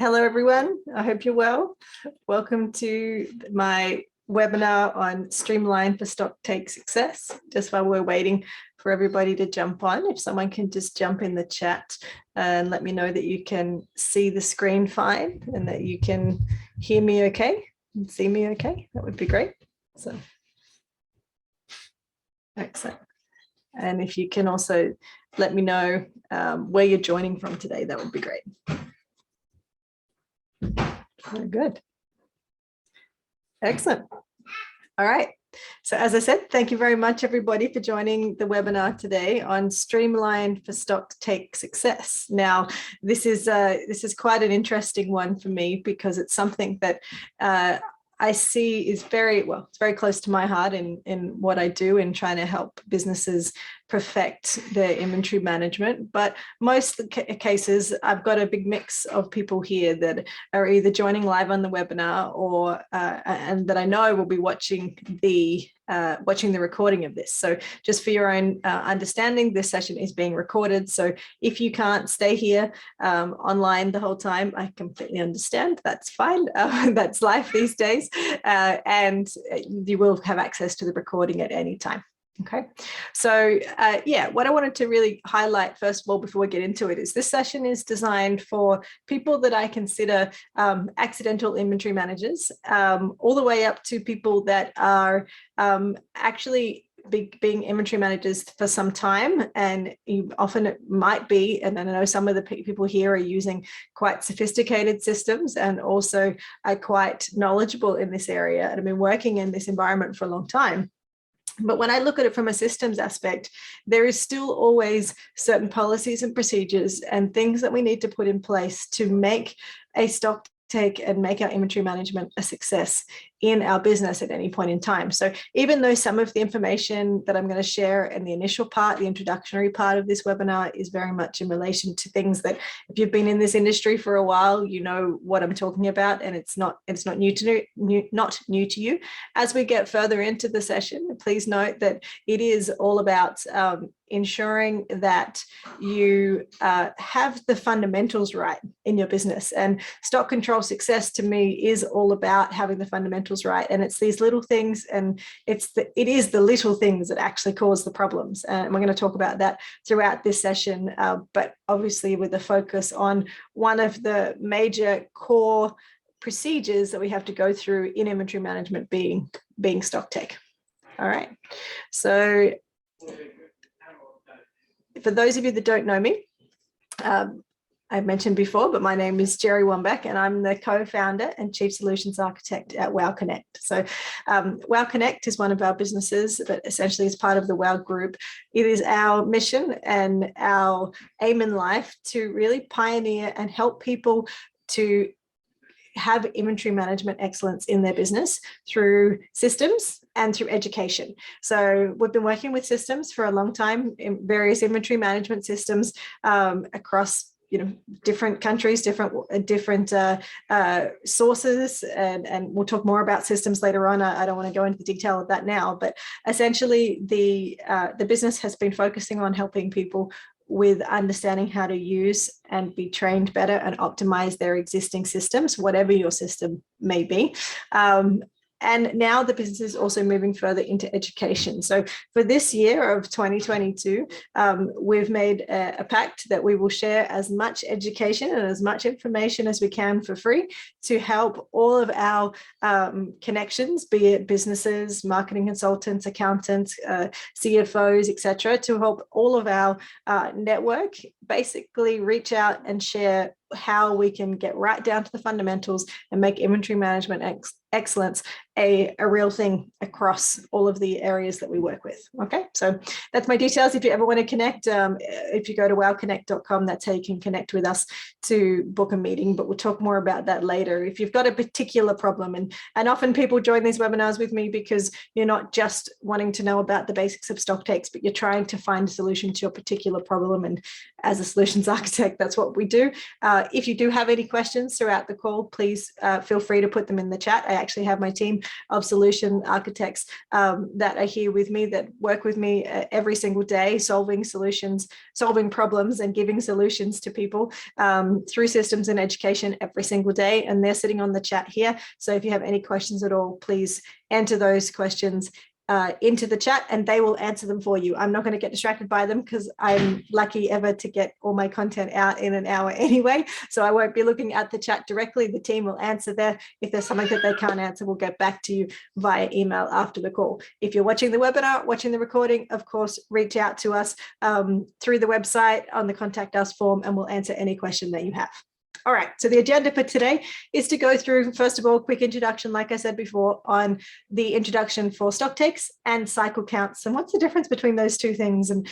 Hello, everyone. I hope you're well. Welcome to my webinar on Streamline for Stocktake Success. Just while we're waiting for everybody to jump on, if someone can just jump in the chat and let me know that you can see the screen fine and that you can hear me okay and see me okay, that would be great. So, excellent. And if you can also let me know where you're joining from today, that would be great. Very good. Excellent. All right. So as I said, thank you very much, everybody, for joining the webinar today on Streamline for Stocktake Success. Now, this is quite an interesting one for me because it's something that I see is it's very close to my heart in what I do in trying to help businesses perfect their inventory management. But most cases, I've got a big mix of people here that are either joining live on the webinar or and that I know will be watching the recording of this. So just for your own understanding, this session is being recorded. So if you can't stay here online the whole time, I completely understand. That's fine. That's life these days. And you will have access to the recording at any time. Okay, so yeah, what I wanted to really highlight first of all before we get into it is this session is designed for people that I consider accidental inventory managers, all the way up to people that are actually being inventory managers for some time, and often it might be, and I know some of the people here are using quite sophisticated systems and also are quite knowledgeable in this area and have been working in this environment for a long time. But when I look at it from a systems aspect, there is still always certain policies and procedures and things that we need to put in place to make a stock take and make our inventory management a success in our business at any point in time. So even though some of the information that I'm going to share in the initial part, the introductory part of this webinar is very much in relation to things that if you've been in this industry for a while, you know what I'm talking about, and it's not new to you. As we get further into the session, please note that it is all about ensuring that you have the fundamentals right in your business. And stock control success to me is all about having the fundamentals right. And it's these little things, and it is the little things that actually cause the problems. And we're going to talk about that throughout this session, but obviously with a focus on one of the major core procedures that we have to go through in inventory management being stocktake. All right. So for those of you that don't know me, I've mentioned before, but my name is Jerry Wambach, and I'm the co-founder and chief solutions architect at Wow Connect. So Wow Connect is one of our businesses, but essentially is part of the Wow Group. It is our mission and our aim in life to really pioneer and help people to have inventory management excellence in their business through systems and through education. So we've been working with systems for a long time in various inventory management systems across different countries, different sources, and we'll talk more about systems later on. I don't want to go into the detail of that now, but essentially the business has been focusing on helping people with understanding how to use and be trained better and optimize their existing systems, whatever your system may be. And now the business is also moving further into education. So for this year of 2022, we've made a pact that we will share as much education and as much information as we can for free to help all of our connections, be it businesses, marketing consultants, accountants, CFOs, etc., to help all of our network basically reach out and share how we can get right down to the fundamentals and make inventory management excellence a real thing across all of the areas that we work with. Okay, so that's my details. If you ever want to connect, if you go to wowconnect.com, that's how you can connect with us to book a meeting, but we'll talk more about that later. If you've got a particular problem, and often people join these webinars with me because you're not just wanting to know about the basics of stock takes, but you're trying to find a solution to your particular problem. And as a solutions architect, that's what we do. If you do have any questions throughout the call, please feel free to put them in the chat. I actually have my team of solution architects that are here with me, that work with me every single day, solving problems and giving solutions to people through systems and education every single day. And they're sitting on the chat here. So if you have any questions at all, please enter those questions into the chat and they will answer them for you. I'm not going to get distracted by them because I'm lucky ever to get all my content out in an hour anyway. So I won't be looking at the chat directly. The team will answer there. If there's something that they can't answer, we'll get back to you via email after the call. If you're watching the webinar, watching the recording, of course, reach out to us through the website on the contact us form and we'll answer any question that you have. All right, so the agenda for today is to go through, first of all, a quick introduction, like I said before, on the introduction for stock takes and cycle counts, and what's the difference between those two things, and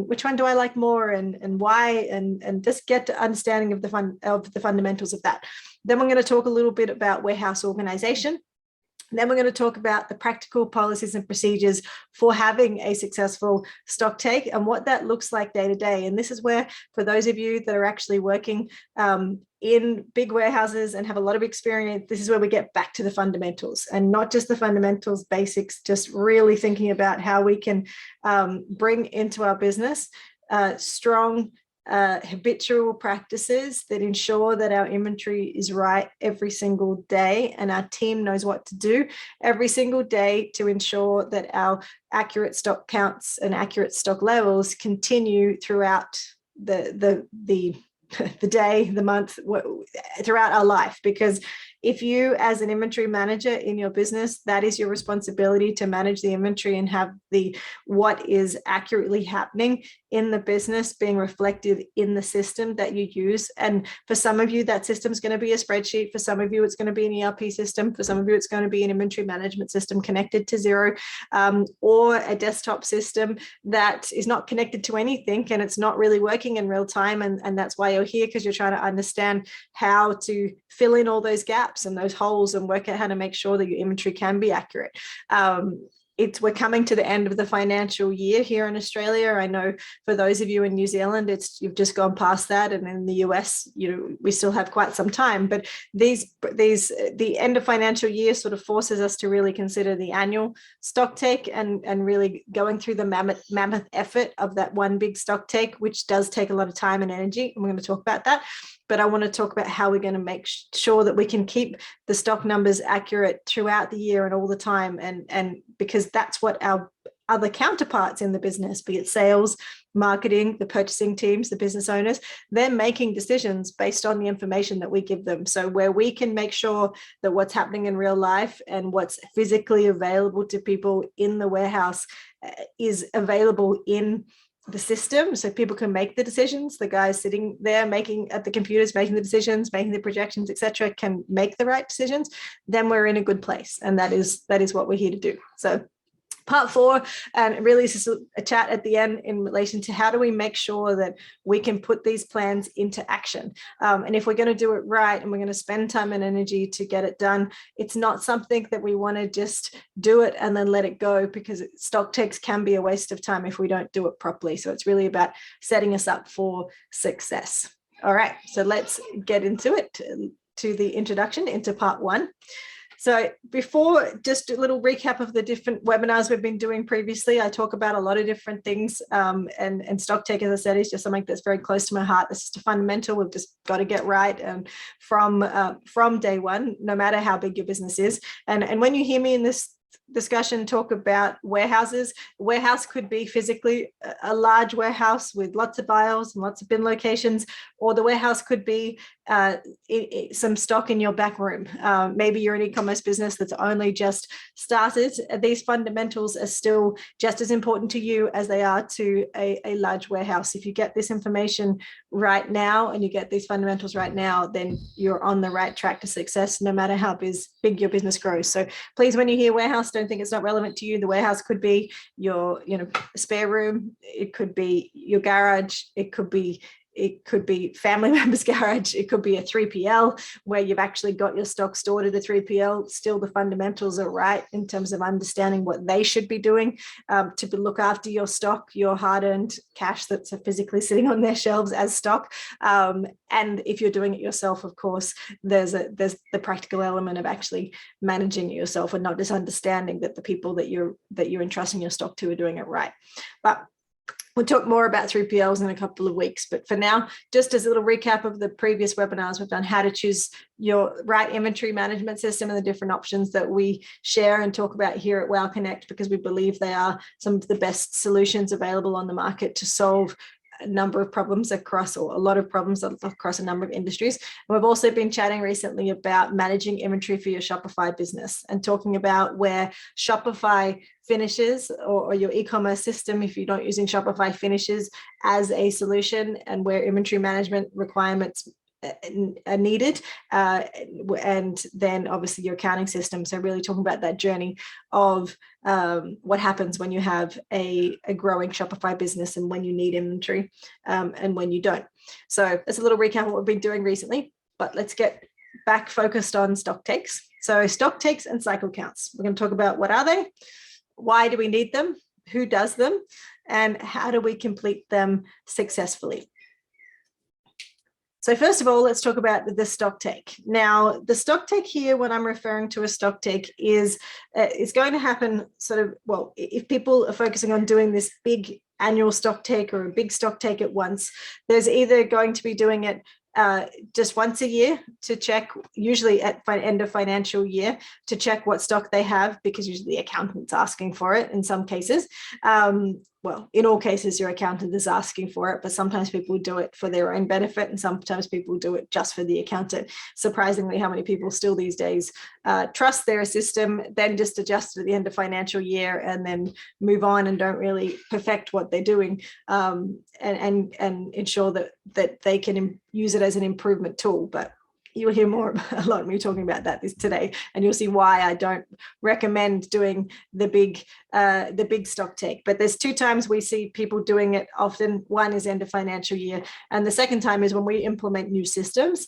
which one do I like more, and why, and just get to understanding of the fundamentals of that. Then we're going to talk a little bit about warehouse organization. Then we're going to talk about the practical policies and procedures for having a successful stock take and what that looks like day to day. And this is where, for those of you that are actually working in big warehouses and have a lot of experience, this is where we get back to the fundamentals, and not just the fundamentals, basics, just really thinking about how we can bring into our business strong habitual practices that ensure that our inventory is right every single day and our team knows what to do every single day to ensure that our accurate stock counts and accurate stock levels continue throughout the day, the month, throughout our life. Because if you, as an inventory manager in your business, that is your responsibility, to manage the inventory and have what is accurately happening in the business being reflected in the system that you use. And for some of you, that system is going to be a spreadsheet. For some of you, it's going to be an ERP system. For some of you, it's going to be an inventory management system connected to Xero, or a desktop system that is not connected to anything and it's not really working in real time. And that's why you're here, because you're trying to understand how to fill in all those gaps and those holes and work out how to make sure that your inventory can be accurate. We're coming to the end of the financial year here in Australia. I know for those of you in New Zealand, you've just gone past that, and in the US, we still have quite some time. But the end of financial year sort of forces us to really consider the annual stock take and really going through the mammoth effort of that one big stock take, which does take a lot of time and energy. And we're going to talk about that. But I want to talk about how we're going to make sure that we can keep the stock numbers accurate throughout the year and all the time. And because that's what our other counterparts in the business, be it sales, marketing, the purchasing teams, the business owners, they're making decisions based on the information that we give them. So where we can make sure that what's happening in real life and what's physically available to people in the warehouse is available in the system, so people can make the decisions. The guys sitting there making at the computers, making the decisions, making the projections, etc., can make the right decisions. Then we're in a good place, and that is what we're here to do. So part 4, and really this is a chat at the end in relation to how do we make sure that we can put these plans into action. And if we're going to do it right and we're going to spend time and energy to get it done, it's not something that we want to just do it and then let it go, because stock takes can be a waste of time if we don't do it properly. So it's really about setting us up for success. All right, so let's get into it, to the introduction into part 1. So before, just a little recap of the different webinars we've been doing previously. I talk about a lot of different things, and stock take, as I said, is just something that's very close to my heart. This is a fundamental. We've just got to get right, and from day one, no matter how big your business is. And when you hear me in this discussion talk about warehouses, a warehouse could be physically a large warehouse with lots of aisles and lots of bin locations, or the warehouse could be some stock in your back room. Maybe you're an e-commerce business that's only just started. These fundamentals are still just as important to you as they are to a large warehouse. If you get this information right now and you get these fundamentals right now, then you're on the right track to success, no matter how big your business grows. So please, when you hear warehouse, don't think it's not relevant to you. The warehouse could be your spare room. It could be your garage. It could be it could be family members' garage. It could be a 3PL where you've actually got your stock stored at a 3PL. Still, the fundamentals are right in terms of understanding what they should be doing to look after your stock, your hard-earned cash that's physically sitting on their shelves as stock. And if you're doing it yourself, of course, there's the practical element of actually managing it yourself and not just understanding that the people that you're entrusting your stock to are doing it right. But we'll talk more about 3PLs in a couple of weeks. But for now, just as a little recap of the previous webinars we've done, how to choose your right inventory management system and the different options that we share and talk about here at Wow Connect, because we believe they are some of the best solutions available on the market to solve a number of problems across, or a lot of problems across a number of industries. And we've also been chatting recently about managing inventory for your Shopify business and talking about where Shopify finishes, or your e-commerce system, if you're not using Shopify, finishes as a solution, and where inventory management requirements are needed, and then obviously your accounting system. So really talking about that journey of what happens when you have a growing Shopify business and when you need inventory and when you don't. So that's a little recap of what we've been doing recently, but let's get back focused on stock takes. So stock takes and cycle counts. We're going to talk about what are they, why do we need them, who does them, and how do we complete them successfully. So first of all, let's talk about the stock take. Now, the stock take here, when I'm referring to a stock take, is going to happen sort of, well, if people are focusing on doing this big annual stock take or a big stock take at once, there's either going to be doing it just once a year to check, usually at end of financial year, to check what stock they have, because usually the accountant's asking for it in some cases. Well, in all cases, your accountant is asking for it, but sometimes people do it for their own benefit, and sometimes people do it just for the accountant. Surprisingly, how many people still these days trust their system, then just adjust at the end of financial year and then move on and don't really perfect what they're doing, and ensure that they can use it as an improvement tool. But you'll hear a lot of me talking about that today, and you'll see why I don't recommend doing the big stock take. But there's two times we see people doing it often. One is end of financial year, and the second time is when we implement new systems.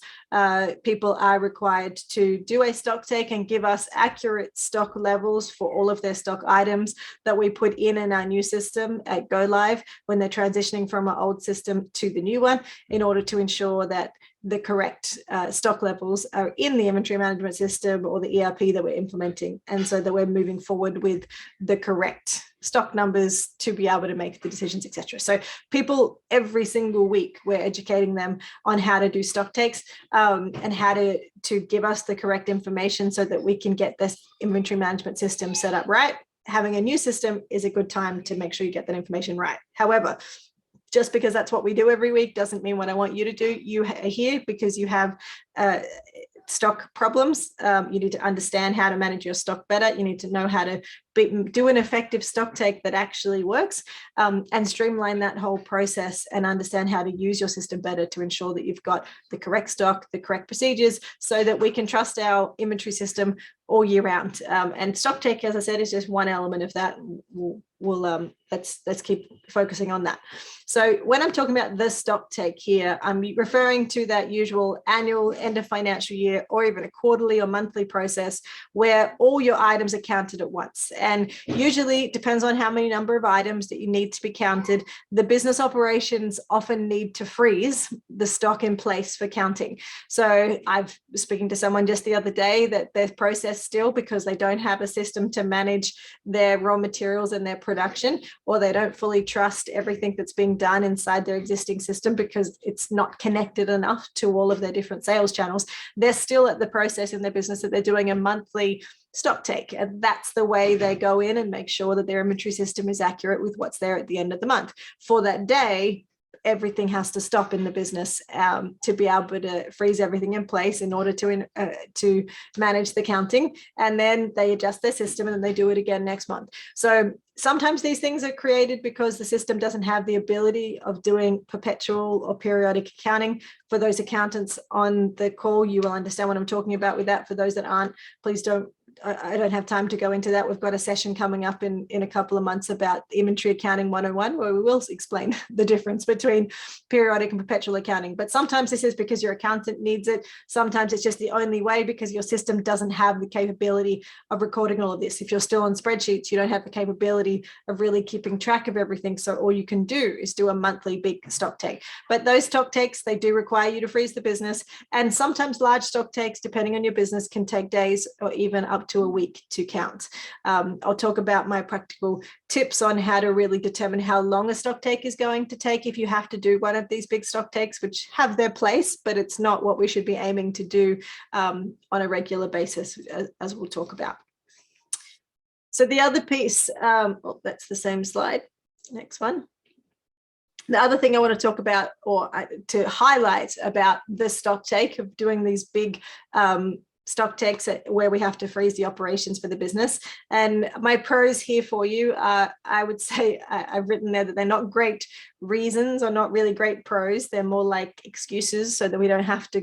People are required to do a stock take and give us accurate stock levels for all of their stock items that we put in our new system at go live when they're transitioning from our old system to the new one, in order to ensure that the correct stock levels are in the inventory management system or the ERP that we're implementing, and so that we're moving forward with the correct stock numbers to be able to make the decisions, etc. So people, every single week, we're educating them on how to do stock takes and how to give us the correct information so that we can get this inventory management system set up right. Having a new system is a good time to make sure you get that information right. However, just because that's what we do every week doesn't mean what I want you to do. You are here because you have stock problems. You need to understand how to manage your stock better. You need to know how to do an effective stock take that actually works, and streamline that whole process and understand how to use your system better to ensure that you've got the correct stock, the correct procedures, so that we can trust our inventory system all year round. And stock take, as I said, is just one element of that. Let's keep focusing on that. So when I'm talking about the stock take here, I'm referring to that usual annual, end of financial year, or even a quarterly or monthly process where all your items are counted at once. And usually it depends on how many number of items that you need to be counted. The business operations often need to freeze the stock in place for counting. So I've speaking to someone just the other day that their process still, because they don't have a system to manage their raw materials and their production, or they don't fully trust everything that's being done inside their existing system because it's not connected enough to all of their different sales channels. They're still at the process in their business that they're doing a monthly stock take, and that's the way they go in and make sure that their inventory system is accurate with what's there at the end of the month. For that day, everything has to stop in the business to be able to freeze everything in place in order to manage the counting, and then they adjust their system and then they do it again next month. So sometimes these things are created because the system doesn't have the ability of doing perpetual or periodic accounting. For those accountants on the call, you will understand what I'm talking about with that. For those that aren't, please don't I don't have time to go into that. We've got a session coming up in a couple of months about inventory accounting 101, where we will explain the difference between periodic and perpetual accounting. But sometimes this is because your accountant needs it. Sometimes it's just the only way because your system doesn't have the capability of recording all of this. If you're still on spreadsheets, you don't have the capability of really keeping track of everything. So all you can do is do a monthly big stock take. But those stock takes, they do require you to freeze the business. And sometimes large stock takes, depending on your business, can take days or even up to a week to count. I'll talk about my practical tips on how to really determine how long a stock take is going to take if you have to do one of these big stock takes, which have their place, but it's not what we should be aiming to do on a regular basis, as we'll talk about. So the other piece, that's the same slide. Next one. The other thing I want to talk about, or to highlight about the stock take of doing these big stock takes where we have to freeze the operations for the business. And my pros here for you, I would say I've written there that they're not great reasons or not really great pros. They're more like excuses so that we don't have to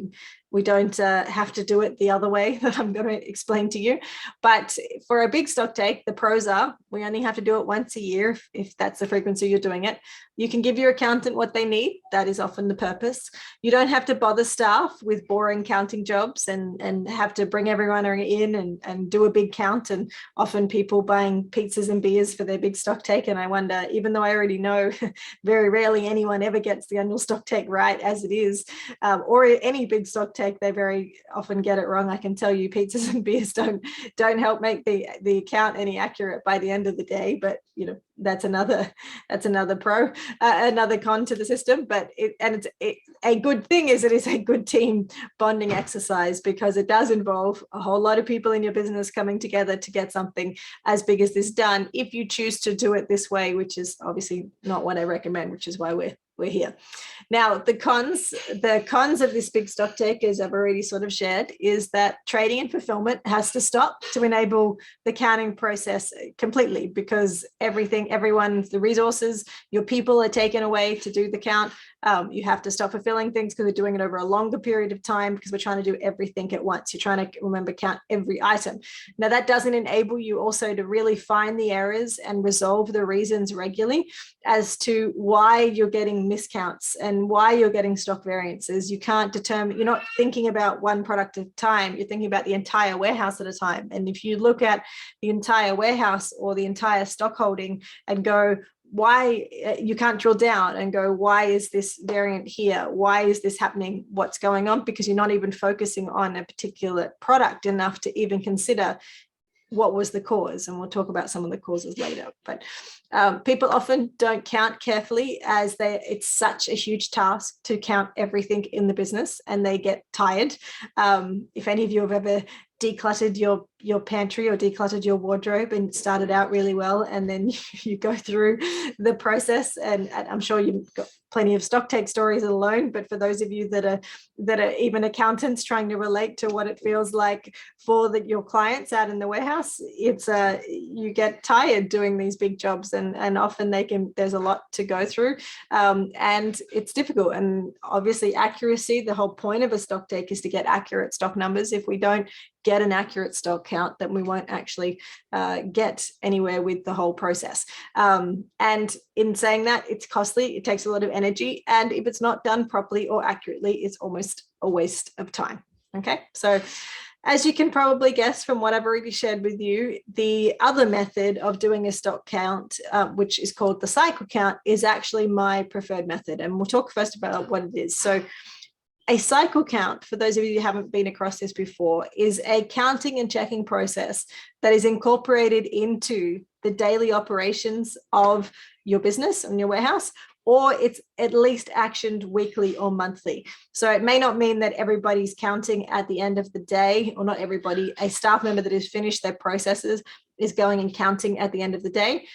do it the other way that I'm going to explain to you. But for a big stock take, the pros are we only have to do it once a year if that's the frequency you're doing it. You can give your accountant what they need. That is often the purpose. You don't have to bother staff with boring counting jobs and have to bring everyone in and do a big count. And often people buying pizzas and beers for their big stock take. And I wonder, even though I already know very rarely anyone ever gets the annual stock take right as it is, or any big stock take, they very often get it wrong. I can tell you pizzas and beers don't help make the account any accurate by the end of the day, but you know, that's another pro, another con to the system. But a good thing is it is a good team bonding exercise, because it does involve a whole lot of people in your business coming together to get something as big as this done, if you choose to do it this way, which is obviously not what I recommend, which is why we're here. Now, the cons of this big stock take, as I've already sort of shared, is that trading and fulfillment has to stop to enable the counting process completely, because everyone, the resources, your people are taken away to do the count. You have to stop fulfilling things because we're doing it over a longer period of time, because we're trying to do everything at once. You're trying to remember count every item. Now, that doesn't enable you also to really find the errors and resolve the reasons regularly as to why you're getting miscounts and why you're getting stock variances. You can't determine, you're not thinking about one product at a time, you're thinking about the entire warehouse at a time. And if you look at the entire warehouse or the entire stock holding and go, why, you can't drill down and go, why is this variant here? Why is this happening? What's going on? Because you're not even focusing on a particular product enough to even consider what was the cause. And we'll talk about some of the causes later. But people often don't count carefully, as it's such a huge task to count everything in the business, and they get tired. If any of you have ever decluttered your pantry or decluttered your wardrobe and started out really well, and then you go through the process, and I'm sure you've got plenty of stock take stories alone, but for those of you that are even accountants trying to relate to what it feels like for your clients out in the warehouse, it's you get tired doing these big jobs, and often there's a lot to go through, and it's difficult. And obviously accuracy, the whole point of a stock take is to get accurate stock numbers. If we don't get an accurate stock count, then we won't actually get anywhere with the whole process. And in saying that, it's costly, it takes a lot of energy, and if it's not done properly or accurately, it's almost a waste of time. Okay, so as you can probably guess from what I've already shared with you, the other method of doing a stock count, which is called the cycle count, is actually my preferred method. And we'll talk first about what it is. So a cycle count, for those of you who haven't been across this before, is a counting and checking process that is incorporated into the daily operations of your business and your warehouse, or it's at least actioned weekly or monthly. So it may not mean that everybody's counting at the end of the day, or not everybody, a staff member that has finished their processes is going and counting at the end of the day.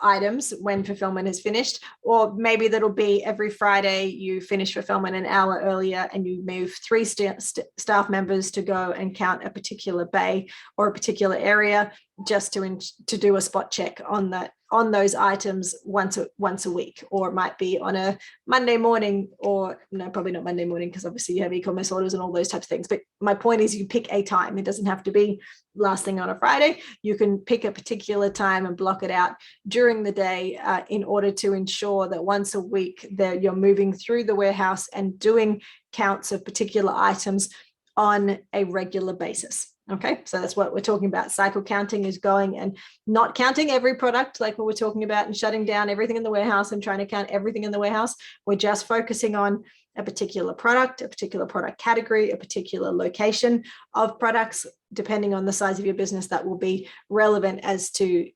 Items when fulfillment is finished, or maybe that'll be every Friday you finish fulfillment an hour earlier and you move 3 staff members to go and count a particular bay or a particular area, just to do a spot check on that on those items once a week, or it might be on a Monday morning, or no, probably not Monday morning, because obviously you have e-commerce orders and all those types of things. But my point is, you pick a time. It doesn't have to be last thing on a Friday. You can pick a particular time and block it out during the day in order to ensure that once a week that you're moving through the warehouse and doing counts of particular items on a regular basis. Okay, so that's what we're talking about. Cycle counting is going and not counting every product like what we're talking about and shutting down everything in the warehouse and trying to count everything in the warehouse. We're just focusing on a particular product, a particular product category, a particular location of products, depending on the size of your business. That will be relevant as to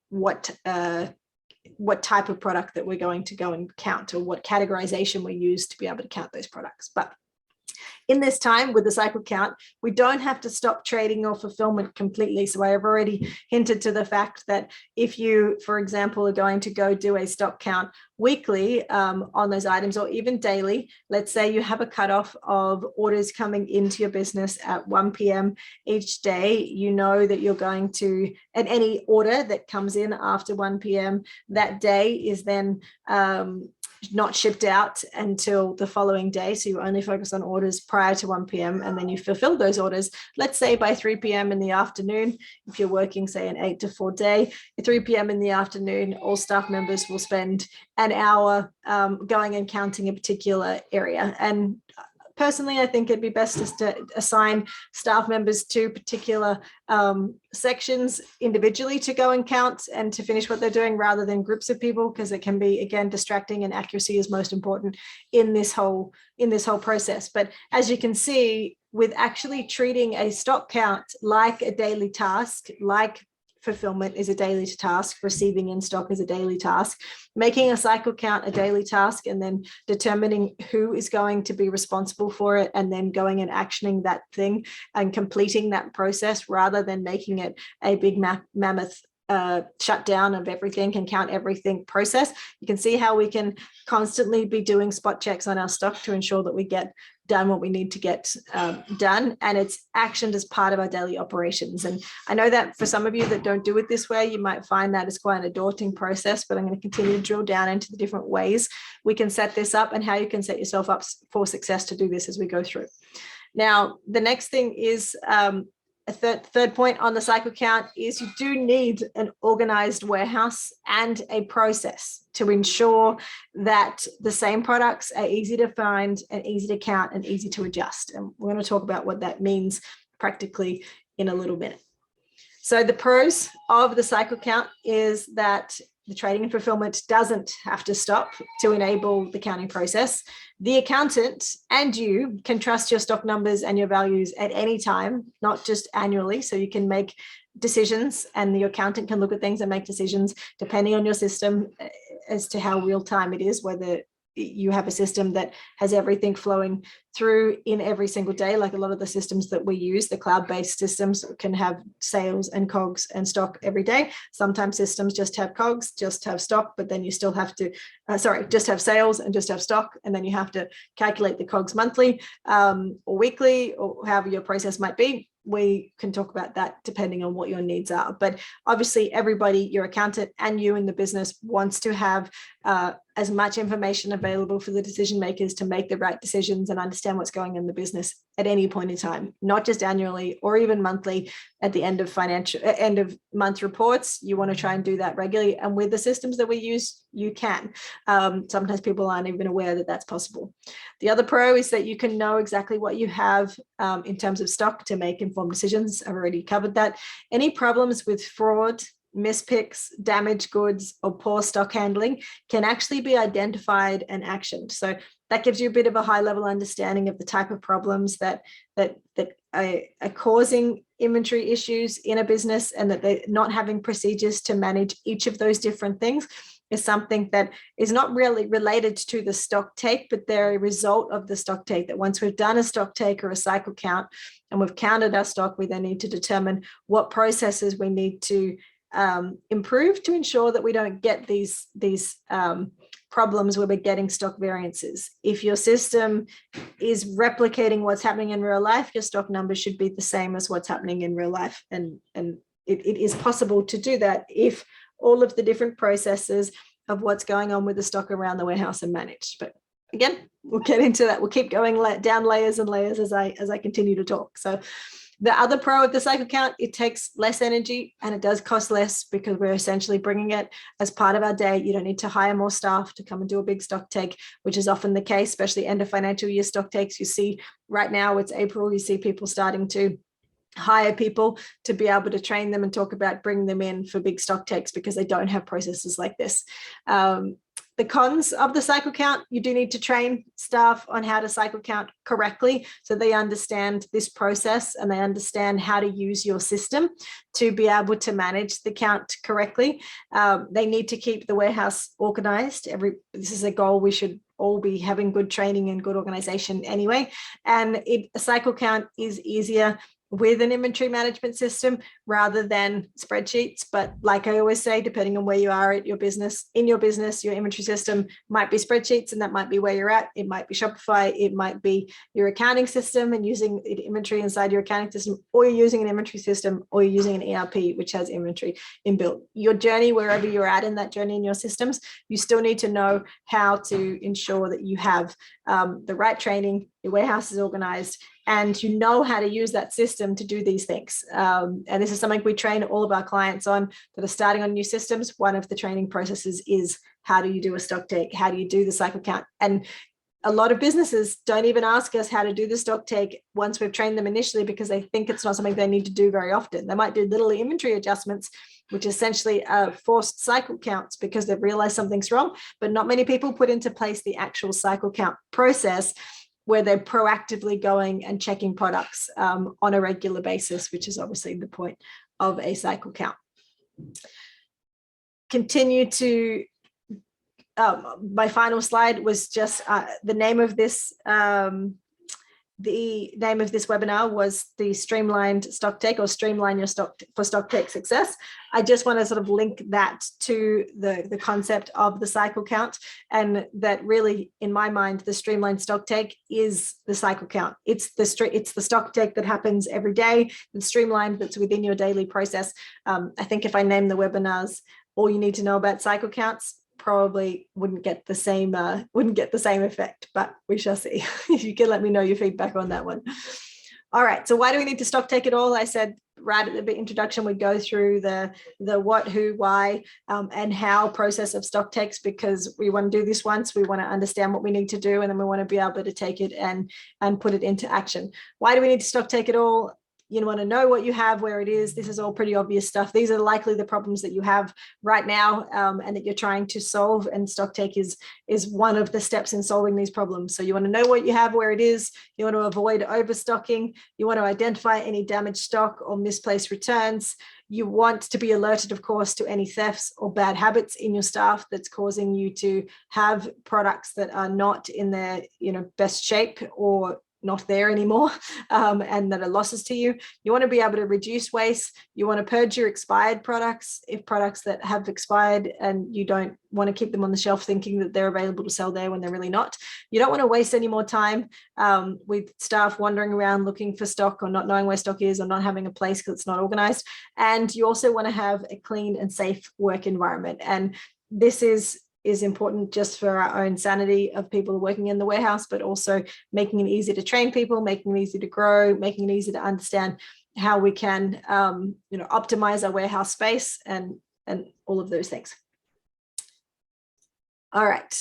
what type of product that we're going to go and count, or what categorization we use to be able to count those products. But in this time with the cycle count, we don't have to stop trading or fulfillment completely. So I have already hinted to the fact that if you, for example, are going to go do a stock count weekly on those items, or even daily, let's say you have a cutoff of orders coming into your business at 1 p.m. each day, you know that you're going to, and any order that comes in after 1 p.m. that day is then not shipped out until the following day. So you only focus on orders prior to 1 p.m. and then you fulfill those orders, let's say by 3 p.m. in the afternoon. If you're working, say, an 8 to 4 day, at 3 p.m. in the afternoon, all staff members will spend an hour going and counting a particular area. And personally, I think it'd be best just to assign staff members to particular sections individually to go and count and to finish what they're doing, rather than groups of people, because it can be, again, distracting, and accuracy is most important in this whole process. But as you can see, with actually treating a stock count like a daily task, like fulfillment is a daily task, receiving in stock is a daily task, making a cycle count a daily task, and then determining who is going to be responsible for it, and then going and actioning that thing and completing that process, rather than making it a big mammoth shutdown of everything and count everything process. You can see how we can constantly be doing spot checks on our stock to ensure that we get done what we need to get done, and it's actioned as part of our daily operations. And I know that for some of you that don't do it this way, you might find that it's quite a daunting process, but I'm going to continue to drill down into the different ways we can set this up and how you can set yourself up for success to do this as we go through. Now, the next thing is a third point on the cycle count is you do need an organized warehouse and a process to ensure that the same products are easy to find and easy to count and easy to adjust. And we're going to talk about what that means practically in a little minute. So the pros of the cycle count is that the trading and fulfillment doesn't have to stop to enable the counting process. The accountant and you can trust your stock numbers and your values at any time, not just annually. So you can make decisions, and the accountant can look at things and make decisions depending on your system as to how real time it is, whether you have a system that has everything flowing through in every single day. Like a lot of the systems that we use, the cloud-based systems, can have sales and COGS and stock every day. Sometimes systems just have COGS, just have stock, but then you still have to, just have sales and just have stock. And then you have to calculate the COGS monthly or weekly, or however your process might be. We can talk about that depending on what your needs are. But obviously everybody, your accountant and you in the business, wants to have as much information available for the decision makers to make the right decisions and understand what's going on in the business at any point in time, not just annually or even monthly at the end of month reports. You want to try and do that regularly. And with the systems that we use, you can. Sometimes people aren't even aware that that's possible. The other pro is that you can know exactly what you have in terms of stock to make informed decisions. I've already covered that. Any problems with fraud, mispicks, damaged goods, or poor stock handling can actually be identified and actioned. So that gives you a bit of a high level understanding of the type of problems that are causing inventory issues in a business, and that they're not having procedures to manage each of those different things is something that is not really related to the stock take, but they're a result of the stock take. That once we've done a stock take or a cycle count and we've counted our stock, we then need to determine what processes we need to improve to ensure that we don't get these problems where we're getting stock variances. If your system is replicating what's happening in real life, your stock numbers should be the same as what's happening in real life. And it is possible to do that if all of the different processes of what's going on with the stock around the warehouse and managed. But again, we'll get into that. We'll keep going down layers and layers as I continue to talk. So the other pro of the cycle count, it takes less energy and it does cost less because we're essentially bringing it as part of our day. You don't need to hire more staff to come and do a big stock take, which is often the case, especially end of financial year stock takes. You see right now, it's April, you see people starting to hire people to be able to train them and talk about bringing them in for big stock takes because they don't have processes like this. The cons of the cycle count, you do need to train staff on how to cycle count correctly so they understand this process and they understand how to use your system to be able to manage the count correctly. They need to keep the warehouse organized. This is a goal we should all be having good training and good organization anyway. And a cycle count is easier with an inventory management system rather than spreadsheets. But like I always say, depending on where you are at your business, your inventory system might be spreadsheets, and that might be where you're at. It might be Shopify, it might be your accounting system and using inventory inside your accounting system, or you're using an inventory system, or you're using an ERP, which has inventory inbuilt. Your journey, wherever you're at in that journey in your systems, you still need to know how to ensure that you have the right training, your warehouse is organized, and you know how to use that system to do these things. And this is something we train all of our clients on that are starting on new systems. One of the training processes is how do you do a stock take? How do you do the cycle count? And a lot of businesses don't even ask us how to do the stock take once we've trained them initially because they think it's not something they need to do very often. They might do little inventory adjustments, which essentially are forced cycle counts because they've realized something's wrong, but not many people put into place the actual cycle count process where they're proactively going and checking products on a regular basis, which is obviously the point of a cycle count. Continue to, my final slide was just the name of this webinar was the Streamlined Stock Take, or Streamline Your Stock for Stocktake Success. I just want to sort of link that to the concept of the cycle count, and that really, in my mind, the Streamlined Stock Take is the cycle count. It's the stock take that happens every day, the streamlined that's within your daily process. I think if I name the webinars, all you need to know about cycle counts, probably wouldn't get the same effect, but we shall see. If you can let me know your feedback on that one. All right, so why do we need to stock take it all? I said right at the introduction, we go through the what, who, why, and how process of stock takes, because we want to do this once, we want to understand what we need to do, and then we want to be able to take it and put it into action. Why do we need to stock take it all? You want to know what you have, where it is. This is all pretty obvious stuff. These are likely the problems that you have right now and that you're trying to solve. And stock take is one of the steps in solving these problems. So you want to know what you have, where it is. You want to avoid overstocking. You want to identify any damaged stock or misplaced returns. You want to be alerted, of course, to any thefts or bad habits in your staff that's causing you to have products that are not in their best shape or not there anymore, and that are losses to you. You want to be able to reduce waste. You want to purge your expired products, if products that have expired and you don't want to keep them on the shelf thinking that they're available to sell there when they're really not. You don't want to waste any more time with staff wandering around looking for stock or not knowing where stock is or not having a place because it's not organized. And you also want to have a clean and safe work environment. And this is important just for our own sanity of people working in the warehouse, but also making it easy to train people, making it easy to grow, making it easy to understand how we can optimize our warehouse space and all of those things. All right.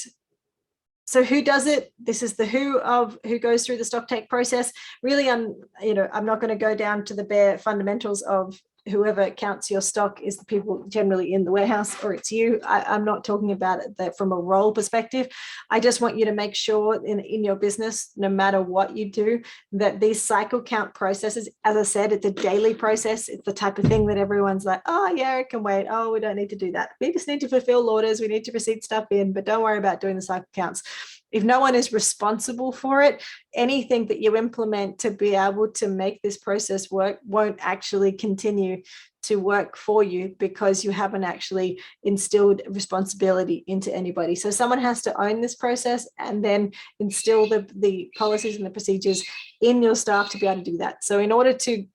So who does it? This is the who goes through the stock take process. Really, I'm not going to go down to the bare fundamentals of whoever counts your stock is the people generally in the warehouse, or it's you. I'm not talking about it from a role perspective. I just want you to make sure in your business, no matter what you do, that these cycle count processes, as I said, it's a daily process. It's the type of thing that everyone's like, oh yeah, it can wait. Oh, we don't need to do that. We just need to fulfill orders. We need to receipt stuff in, but don't worry about doing the cycle counts. If no one is responsible for it, anything that you implement to be able to make this process work won't actually continue to work for you because you haven't actually instilled responsibility into anybody. So someone has to own this process and then instill the policies and the procedures in your staff to be able to do that. So in order to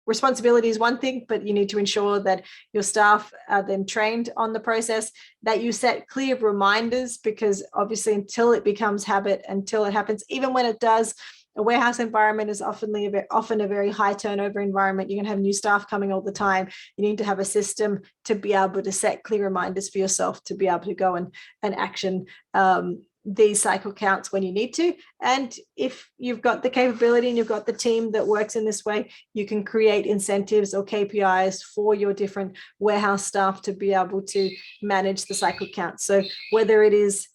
responsibility is one thing, but you need to ensure that your staff are then trained on the process, that you set clear reminders, because obviously until it becomes habit, until it happens, even when it does, a warehouse environment is often a very high turnover environment. You're going to have new staff coming all the time. You need to have a system to be able to set clear reminders for yourself to be able to go and action these cycle counts when you need to. And if you've got the capability and you've got the team that works in this way, you can create incentives or KPIs for your different warehouse staff to be able to manage the cycle counts. So whether it is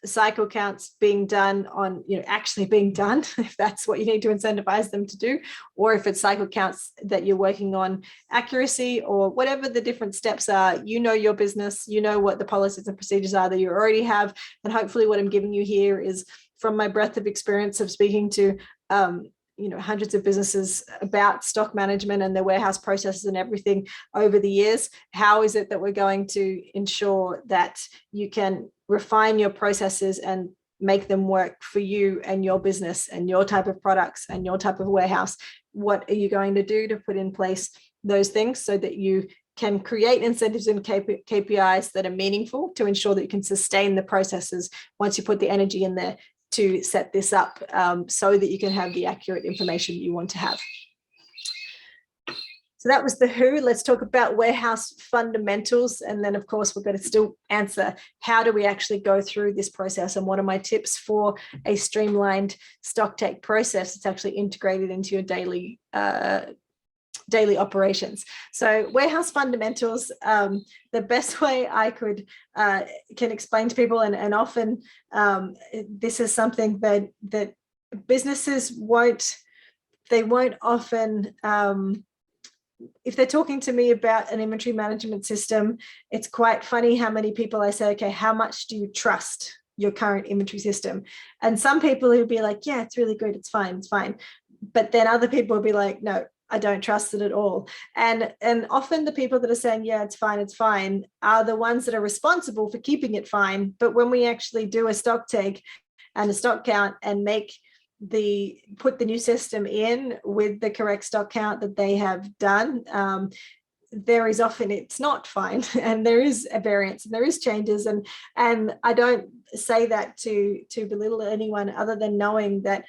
cycle counts being done on, actually being done, if that's what you need to incentivize them to do, or if it's cycle counts that you're working on accuracy, or whatever the different steps are, your business, what the policies and procedures are that you already have. And hopefully what I'm giving you here is from my breadth of experience of speaking to hundreds of businesses about stock management and their warehouse processes and everything over the years. How is it that we're going to ensure that you can refine your processes and make them work for you and your business and your type of products and your type of warehouse? What are you going to do to put in place those things so that you can create incentives and KPIs that are meaningful to ensure that you can sustain the processes once you put the energy in there to set this up, so that you can have the accurate information you want to have. So that was the who. Let's talk about warehouse fundamentals. And then, of course, we're going to still answer, how do we actually go through this process? And what are my tips for a streamlined stock take process that's actually integrated into your daily operations? So warehouse fundamentals, the best way I can explain to people, and often this is something that businesses won't often, if they're talking to me about an inventory management system, it's quite funny how many people I say, okay, how much do you trust your current inventory system? And some people who'll be like, yeah, it's really good, it's fine. But then other people will be like, no, I don't trust it at all. And often the people that are saying, yeah, it's fine, are the ones that are responsible for keeping it fine. But when we actually do a stock take and a stock count and put the new system in with the correct stock count that they have done, there is often, it's not fine, and there is a variance and there is changes. And I don't say that to belittle anyone, other than knowing that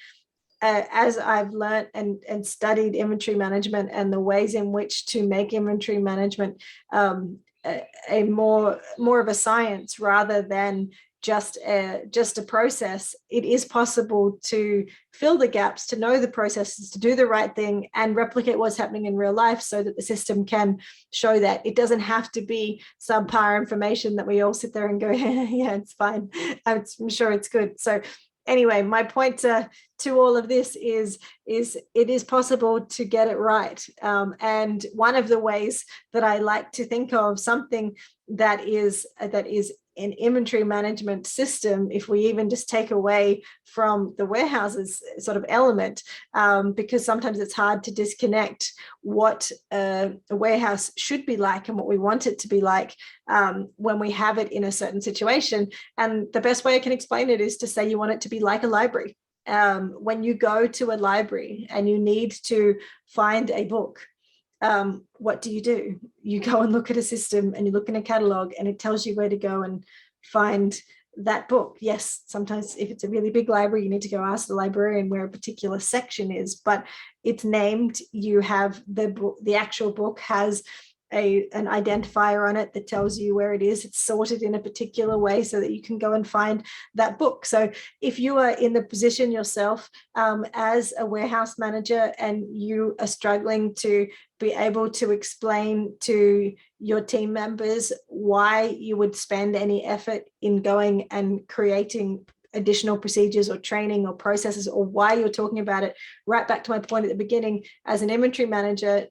as I've learned and studied inventory management and the ways in which to make inventory management a more of a science rather than just a process, it is possible to fill the gaps, to know the processes, to do the right thing and replicate what's happening in real life, so that the system can show that. It doesn't have to be subpar information that we all sit there and go, yeah, it's fine, I'm sure it's good. So anyway, my point to all of this is it is possible to get it right. And one of the ways that I like to think of something that is an inventory management system, if we even just take away from the warehouses sort of element, because sometimes it's hard to disconnect what a warehouse should be like and what we want it to be like when we have it in a certain situation. And the best way I can explain it is to say you want it to be like a library. When you go to a library and you need to find a book, what do? You go and look at a system and you look in a catalog and it tells you where to go and find that book. Yes, sometimes if it's a really big library, you need to go ask the librarian where a particular section is, but it's named. You have the book, the actual book has an identifier on it that tells you where it is. It's sorted in a particular way so that you can go and find that book. So if you are in the position yourself as a warehouse manager and you are struggling to be able to explain to your team members why you would spend any effort in going and creating additional procedures or training or processes, or why you're talking about it, right back to my point at the beginning, as an inventory manager,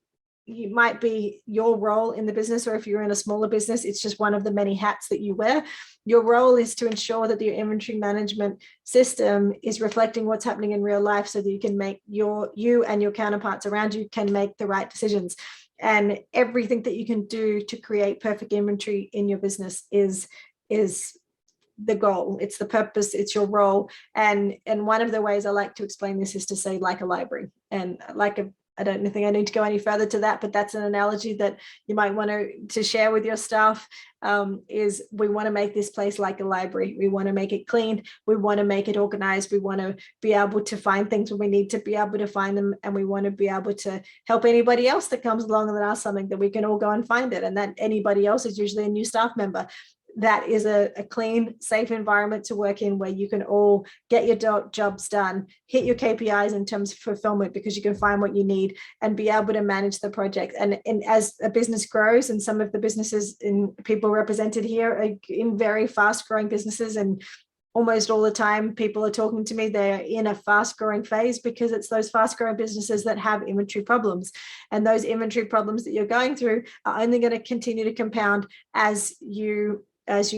you might be your role in the business, or if you're in a smaller business, it's just one of the many hats that you wear. Your role is to ensure that your inventory management system is reflecting what's happening in real life, so that you can make you and your counterparts around you can make the right decisions. And everything that you can do to create perfect inventory in your business is the goal. It's the purpose, it's your role. And one of the ways I like to explain this is to say like a library, and like a I don't think I need to go any further to that, but that's an analogy that you might want to share with your staff. Is we want to make this place like a library. We want to make it clean. We want to make it organized. We want to be able to find things when we need to be able to find them. And we want to be able to help anybody else that comes along and asks something, that we can all go and find it. And that anybody else is usually a new staff member. That is a clean, safe environment to work in, where you can all get your jobs done, hit your KPIs in terms of fulfillment, because you can find what you need and be able to manage the project. And as a business grows, and some of the businesses and people represented here are in very fast growing businesses, and almost all the time people are talking to me, they're in a fast growing phase, because it's those fast growing businesses that have inventory problems. And those inventory problems that you're going through are only going to continue to compound as you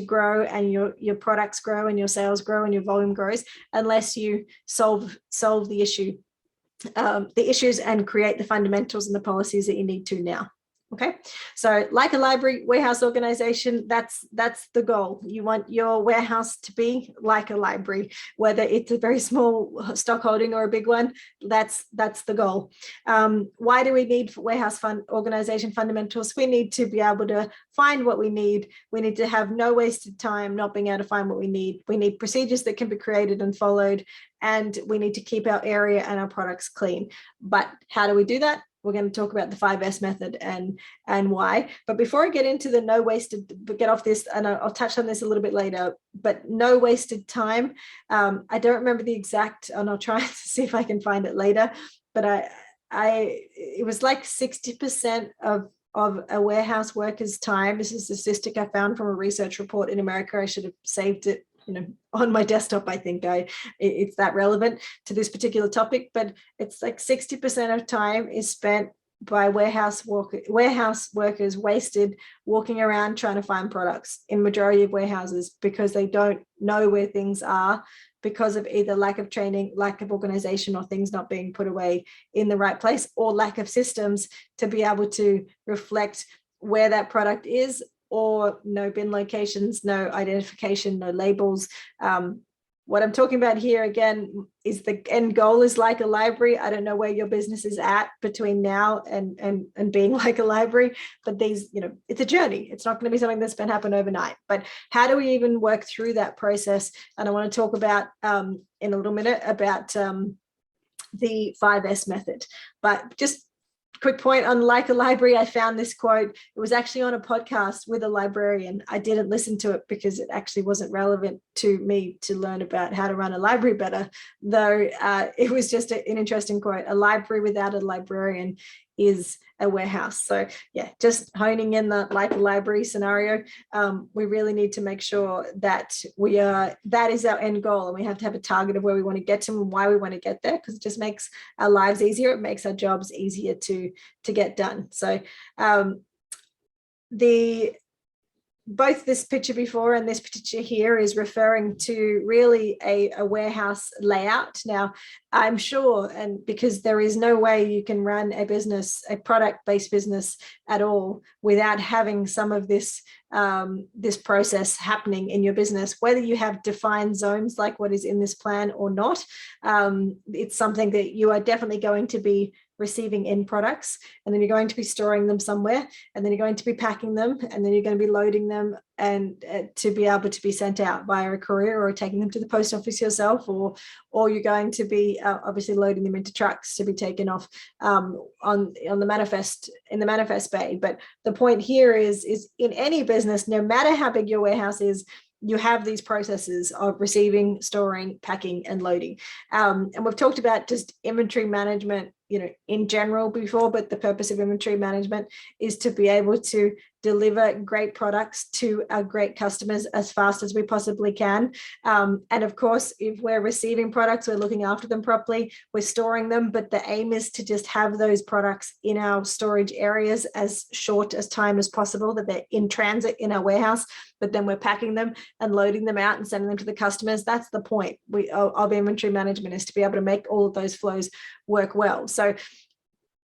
grow, and your products grow, and your sales grow, and your volume grows, unless you solve the issues and create the fundamentals and the policies that you need to now. Okay, so like a library, warehouse organization, that's the goal. You want your warehouse to be like a library, whether it's a very small stock holding or a big one. That's the goal. Why do we need warehouse organization fundamentals? We need to be able to find what we need. We need to have no wasted time not being able to find what we need. We need procedures that can be created and followed, and we need to keep our area and our products clean. But how do we do that? We're going to talk about the 5S method and why. But before I get into the no wasted, get off this, and I'll touch on this a little bit later, but no wasted time. I don't remember the exact, and I'll try to see if I can find it later, but it was like 60% of a warehouse worker's time. This is a statistic I found from a research report in America. I should have saved it, on my desktop. I think it's that relevant to this particular topic, but it's like 60% of time is spent by warehouse workers wasted walking around trying to find products in majority of warehouses, because they don't know where things are, because of either lack of training, lack of organization, or things not being put away in the right place, or lack of systems to be able to reflect where that product is, or no bin locations, no identification, no labels. What I'm talking about here again is the end goal is like a library. I don't know where your business is at between now and being like a library, but these, it's a journey. It's not going to be something that's going to happen overnight. But how do we even work through that process? And I want to talk about in a little minute about the 5S method. But just quick point on like a library, I found this quote. It was actually on a podcast with a librarian. I didn't listen to it because it actually wasn't relevant to me to learn about how to run a library better, though it was just an interesting quote. A library without a librarian is a warehouse. So yeah, just honing in the like a library scenario. We really need to make sure that that is our end goal, and we have to have a target of where we want to get to and why we want to get there, because it just makes our lives easier. It makes our jobs easier to get done. So both this picture before and this picture here is referring to really a warehouse layout. Now, I'm sure, and because there is no way you can run a business, a product-based business at all, without having some of this this process happening in your business, whether you have defined zones like what is in this plan or not. It's something that you are definitely going to be receiving in products, and then you're going to be storing them somewhere, and then you're going to be packing them, and then you're going to be loading them and to be able to be sent out via a courier, or taking them to the post office yourself, or you're going to be obviously loading them into trucks to be taken off on the manifest bay. But the point here is in any business, no matter how big your warehouse is, you have these processes of receiving, storing, packing, and loading. And we've talked about just inventory management, in general before, but the purpose of inventory management is to be able to deliver great products to our great customers as fast as we possibly can. And of course, if we're receiving products, we're looking after them properly, we're storing them, but the aim is to just have those products in our storage areas as short as time as possible, that they're in transit in our warehouse, but then we're packing them and loading them out and sending them to the customers. That's the point of inventory management, is to be able to make all of those flows work well. So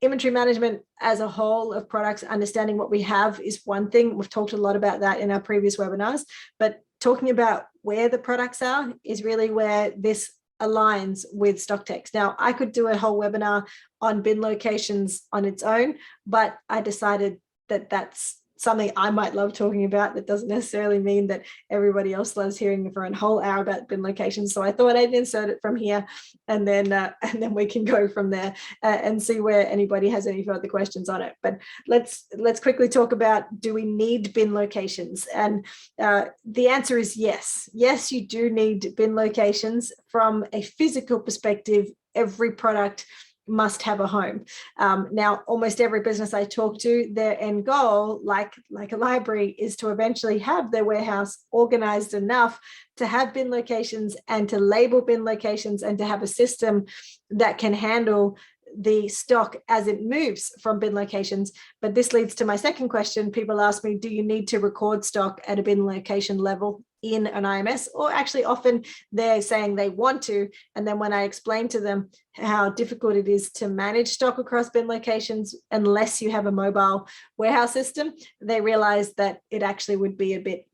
inventory management as a whole of products, understanding what we have is one thing. We've talked a lot about that in our previous webinars, but talking about where the products are is really where this aligns with Stocktakes. Now, I could do a whole webinar on bin locations on its own, but I decided that that's something I might love talking about. That doesn't necessarily mean that everybody else loves hearing for a whole hour about bin locations. So I thought I'd insert it from here, and then we can go from there and see where anybody has any further questions on it. But let's quickly talk about, do we need bin locations? And the answer is yes. Yes, you do need bin locations. From a physical perspective, every product must have a home. Now, almost every business I talk to, their end goal, like a library, is to eventually have their warehouse organized enough to have bin locations and to label bin locations and to have a system that can handle the stock as it moves from bin locations. But this leads to my second question. People ask me, do you need to record stock at a bin location level in an IMS? Or actually, often they're saying they want to, and then when I explain to them how difficult it is to manage stock across bin locations unless you have a mobile warehouse system, they realize that it actually would be a bit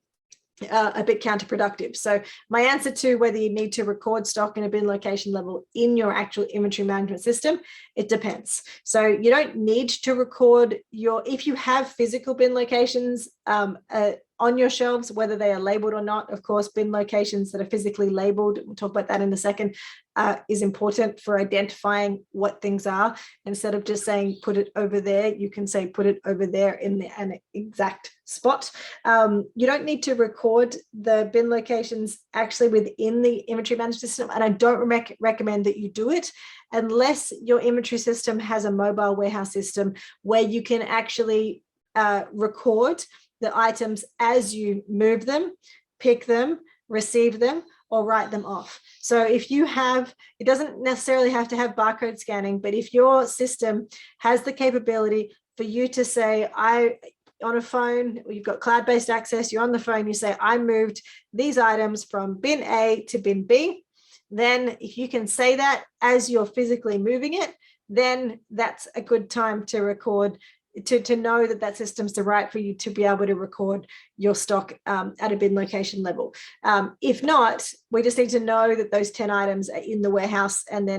counterproductive. So my answer to whether you need to record stock in a bin location level in your actual inventory management system, it depends. So you don't need to record if you have physical bin locations on your shelves, whether they are labeled or not. Of course, bin locations that are physically labeled, we'll talk about that in a second, is important for identifying what things are. Instead of just saying put it over there, you can say put it over there in an exact spot. You don't need to record the bin locations actually within the inventory management system, and I don't recommend that you do it unless your inventory system has a mobile warehouse system where you can actually record the items as you move them, pick them, receive them, or write them off. So if you have, it doesn't necessarily have to have barcode scanning, but if your system has the capability for you to say, on a phone, you've got cloud-based access, you're on the phone, you say, I moved these items from bin A to bin B, then if you can say that as you're physically moving it, then that's a good time to record, to know that that system's the right for you to be able to record your stock at a bin location level. If not, we just need to know that those 10 items are in the warehouse, and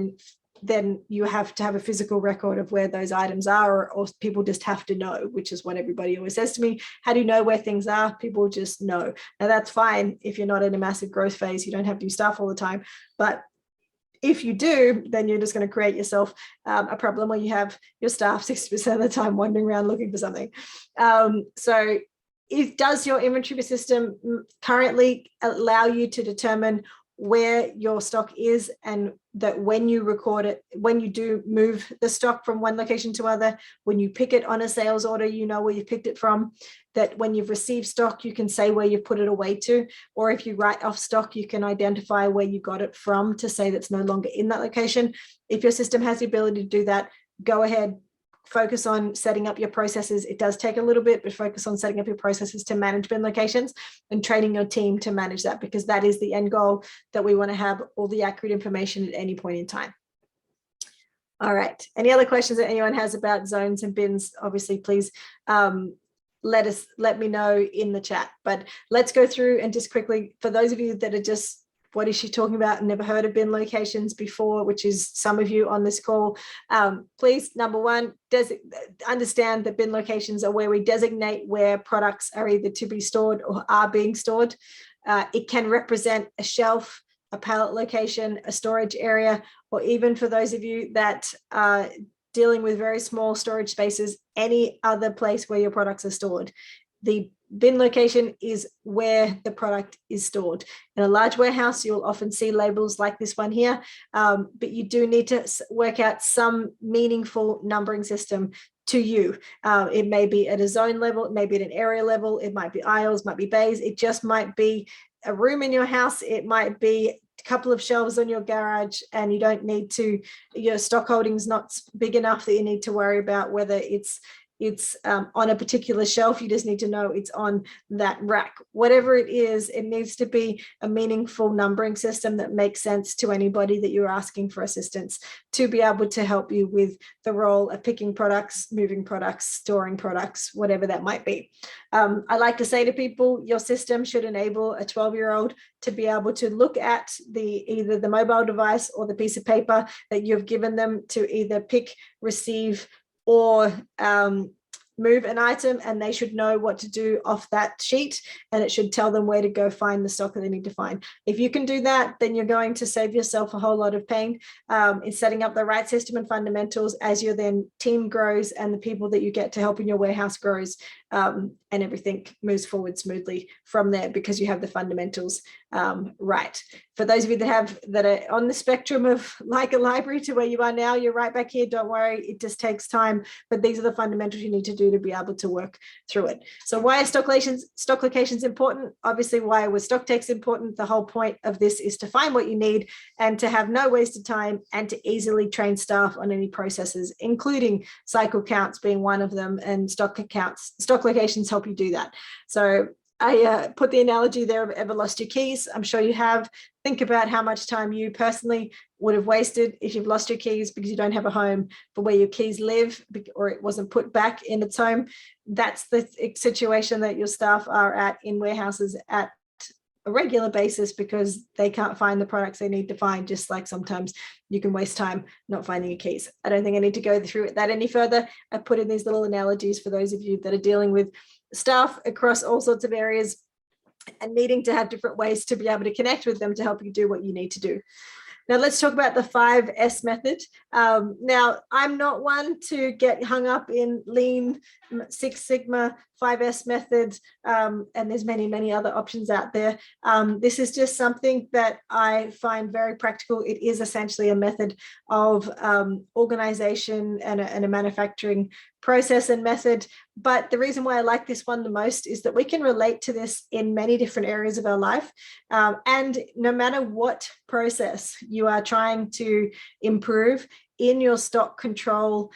then you have to have a physical record of where those items are, or people just have to know, which is what everybody always says to me. How do you know where things are? People just know. Now that's fine if you're not in a massive growth phase, you don't have to do stuff all the time. But if you do, then you're just going to create yourself a problem where you have your staff 60% of the time wandering around looking for something. So does your inventory system currently allow you to determine where your stock is, and that when you record it, when you do move the stock from one location to other, when you pick it on a sales order, you know where you picked it from, that when you've received stock, you can say where you've put it away to, or if you write off stock, you can identify where you got it from to say that's no longer in that location. If your system has the ability to do that, go ahead, focus on setting up your processes. It does take a little bit, but focus on setting up your processes to manage bin locations and training your team to manage that, because that is the end goal, that we want to have all the accurate information at any point in time. All right. Any other questions that anyone has about zones and bins? Obviously, please let me know in the chat. But let's go through and just quickly, for those of you that are just, what is she talking about, and never heard of bin locations before, which is some of you on this call, please, number one, understand that bin locations are where we designate where products are either to be stored or are being stored. It can represent a shelf, a pallet location, a storage area, or even for those of you that are dealing with very small storage spaces, any other place where your products are stored. The bin location is where the product is stored. In a large warehouse, you'll often see labels like this one here, but you do need to work out some meaningful numbering system to you. It may be at a zone level, it may be at an area level, it might be aisles, might be bays, it just might be a room in your house, it might be a couple of shelves on your garage, and you don't need to, your stock holding's not big enough that you need to worry about whether it's it's on a particular shelf. You just need to know it's on that rack. Whatever it is, it needs to be a meaningful numbering system that makes sense to anybody that you're asking for assistance to be able to help you with the role of picking products, moving products, storing products, whatever that might be. I like to say to people, your system should enable a 12-year-old to be able to look at either the mobile device or the piece of paper that you've given them to either pick, receive, or move an item, and they should know what to do off that sheet, and it should tell them where to go find the stock that they need to find. If you can do that, then you're going to save yourself a whole lot of pain in setting up the right system and fundamentals as your then team grows and the people that you get to help in your warehouse grows, and everything moves forward smoothly from there because you have the fundamentals right. For those of you that are on the spectrum of like a library to where you are now, you're right back here. Don't worry, it just takes time, but these are the fundamentals you need to do to be able to work through it. So why are stock locations important? Obviously, why was Stocktake's important? The whole point of this is to find what you need and to have no wasted time and to easily train staff on any processes, including cycle counts being one of them, and stock locations help you do that. So I put the analogy there of ever lost your keys. I'm sure you have. Think about how much time you personally would have wasted if you've lost your keys because you don't have a home for where your keys live, or it wasn't put back in its home. That's the situation that your staff are at in warehouses at a regular basis because they can't find the products they need to find, just like sometimes you can waste time not finding your keys. I don't think I need to go through that any further. I put in these little analogies for those of you that are dealing with staff across all sorts of areas and needing to have different ways to be able to connect with them to help you do what you need to do. Now let's talk about the 5S method. Now, I'm not one to get hung up in Lean, Six Sigma, 5S methods, and there's many, many other options out there. This is just something that I find very practical. It is essentially a method of organization and a manufacturing process and method. But the reason why I like this one the most is that we can relate to this in many different areas of our life. And no matter what process you are trying to improve in your stock control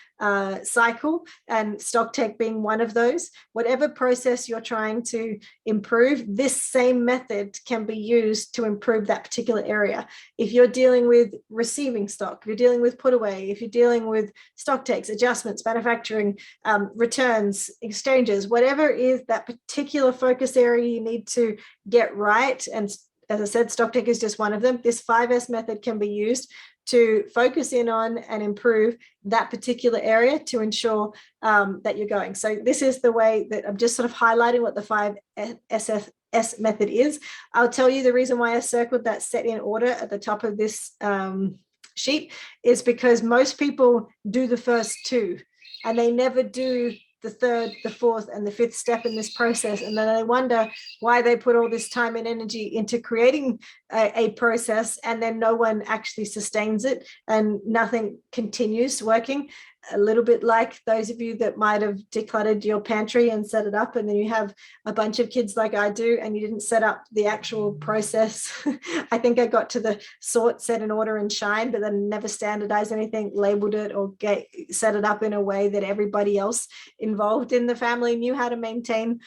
cycle, and Stocktake being one of those, whatever process you're trying to improve, this same method can be used to improve that particular area. If you're dealing with receiving stock, if you're dealing with put away, if you're dealing with stock takes, adjustments, manufacturing, returns, exchanges, whatever is that particular focus area you need to get right. And as I said, Stocktake is just one of them. This 5S method can be used to focus in on and improve that particular area to ensure that you're going. So this is the way that I'm just sort of highlighting what the 5S method is. I'll tell you the reason why I circled that set in order at the top of this sheet is because most people do the first two and they never do the third, the fourth, and the fifth step in this process. And then I wonder why they put all this time and energy into creating a process and then no one actually sustains it and nothing continues working. A little bit like those of you that might have decluttered your pantry and set it up, and then you have a bunch of kids like I do, and you didn't set up the actual process. I think I got to the sort, set in order, and shine, but then never standardized anything, labeled it, or set it up in a way that everybody else involved in the family knew how to maintain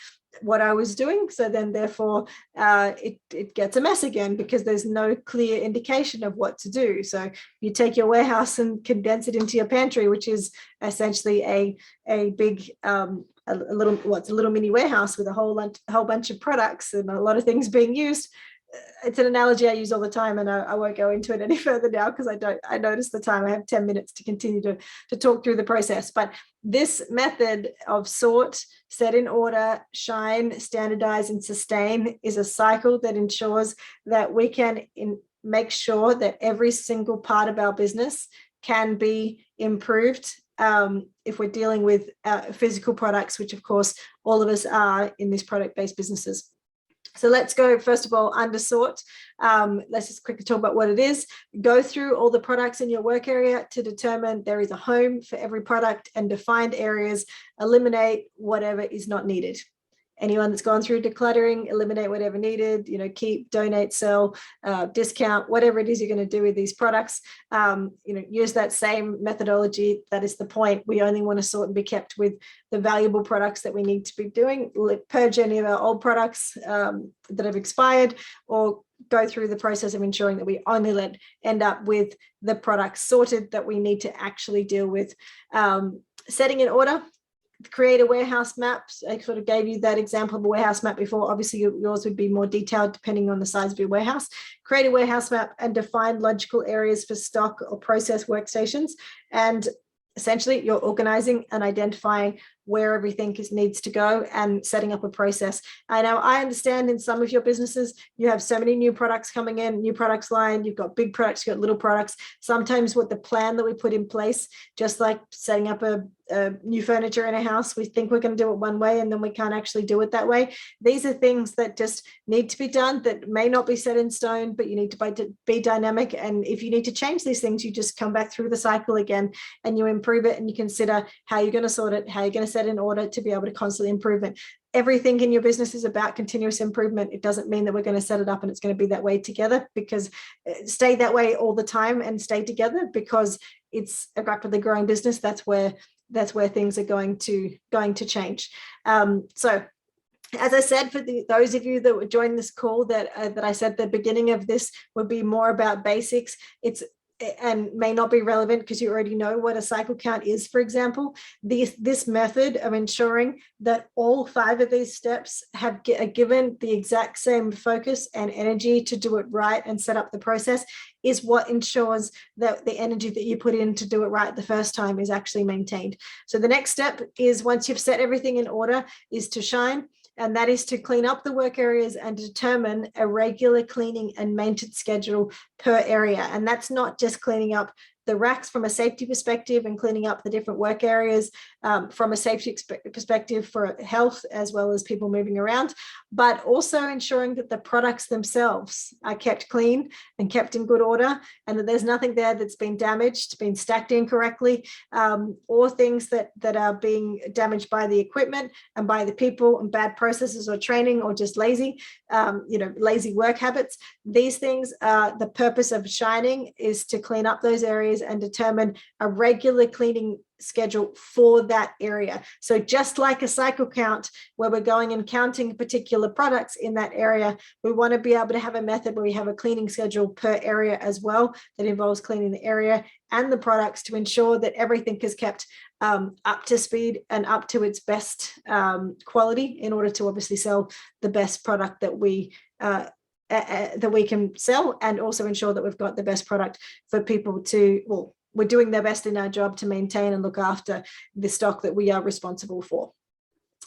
what I was doing. So then therefore it gets a mess again because there's no clear indication of what to do. So you take your warehouse and condense it into your pantry, which is essentially a big a little mini warehouse with a whole bunch of products and a lot of things being used. It's an analogy I use all the time, and I won't go into it any further now because I notice the time. I have 10 minutes to continue to talk through the process. But this method of sort, set in order, shine, standardize, and sustain is a cycle that ensures that we can make sure that every single part of our business can be improved if we're dealing with physical products, which of course all of us are in these product-based businesses. So let's go, first of all, under sort. Let's just quickly talk about what it is. Go through all the products in your work area to determine there is a home for every product and defined areas. Eliminate whatever is not needed. anyone that's gone through decluttering, eliminate whatever needed, keep, donate, sell, discount, whatever it is you're going to do with these products, use that same methodology. That is the point. We only want to sort and be kept with the valuable products that we need to be doing, purge any of our old products that have expired, or go through the process of ensuring that we only end up with the products sorted that we need to actually deal with. Setting in order, create a warehouse map. I sort of gave you that example of a warehouse map before. Obviously, yours would be more detailed depending on the size of your warehouse. Create a warehouse map and define logical areas for stock or process workstations. And essentially, you're organizing and identifying where everything needs to go and setting up a process. I know I understand in some of your businesses, you have so many new products coming in, new products line, you've got big products, you've got little products. Sometimes with the plan that we put in place, just like setting up a new furniture in a house, we think we're going to do it one way and then we can't actually do it that way. These are things that just need to be done that may not be set in stone, but you need to be dynamic. And if you need to change these things, you just come back through the cycle again and you improve it, and you consider how you're going to sort it, how you're going to set in order to be able to constantly improve it. Everything in your business is about continuous improvement. It doesn't mean that we're going to set it up and it's going to be that way together, because stay that way all the time and stay together, because it's a rapidly growing business. That's where things are going to change. So as I said, for those of you that would join this call, that I said the beginning of this would be more about basics. And may not be relevant because you already know what a cycle count is, for example. This method of ensuring that all 5 of these steps are given the exact same focus and energy to do it right and set up the process is what ensures that the energy that you put in to do it right the first time is actually maintained. So the next step is, once you've set everything in order, is to shine. And that is to clean up the work areas and determine a regular cleaning and maintenance schedule per area. And that's not just cleaning up the racks from a safety perspective and cleaning up the different work areas from a safety perspective for health, as well as people moving around, but also ensuring that the products themselves are kept clean and kept in good order, and that there's nothing there that's been damaged, been stacked incorrectly, or things that are being damaged by the equipment and by the people, and bad processes or training, or just lazy work habits. These things, the purpose of shining is to clean up those areas and determine a regular cleaning schedule for that area. So just like a cycle count, where we're going and counting particular products in that area, we want to be able to have a method where we have a cleaning schedule per area as well, that involves cleaning the area and the products to ensure that everything is kept up to speed and up to its best quality, in order to obviously sell the best product that we can sell, and also ensure that we've got the best product for people we're doing their best in our job to maintain and look after the stock that we are responsible for.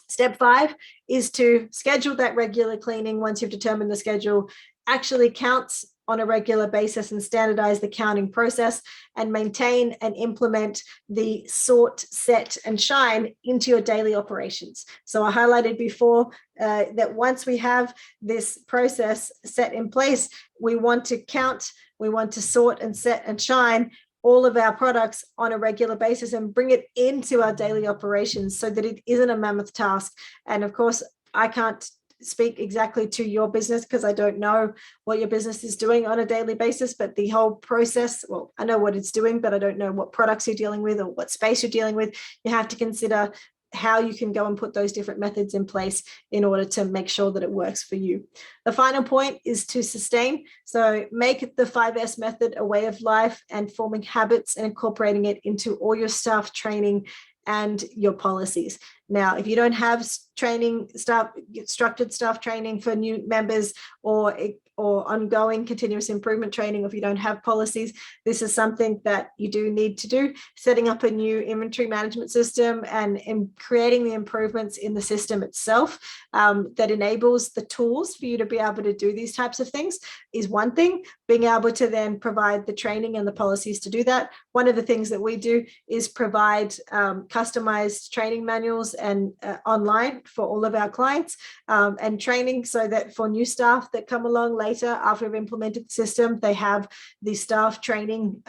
Step 5 is to schedule that regular cleaning. Once you've determined the schedule, actually counts on a regular basis and standardize the counting process, and maintain and implement the sort, set, and shine into your daily operations. So I highlighted before that once we have this process set in place, we want to count, we want to sort and set and shine all of our products on a regular basis and bring it into our daily operations, so that it isn't a mammoth task. And of course, I can't speak exactly to your business because I don't know what your business is doing on a daily basis, but the whole process, well, I know what it's doing, but I don't know what products you're dealing with or what space you're dealing with. You have to consider how you can go and put those different methods in place in order to make sure that it works for you. The final point is to sustain. So make the 5S method a way of life, and forming habits and incorporating it into all your staff training and your policies. Now, if you don't have structured staff training for new members, or ongoing continuous improvement training, or if you don't have policies, this is something that you do need to do. Setting up a new inventory management system and creating the improvements in the system itself that enables the tools for you to be able to do these types of things is one thing. Being able to then provide the training and the policies to do that. One of the things that we do is provide customized training manuals and online for all of our clients, and training, so that for new staff that come along later after we've implemented the system, they have the staff training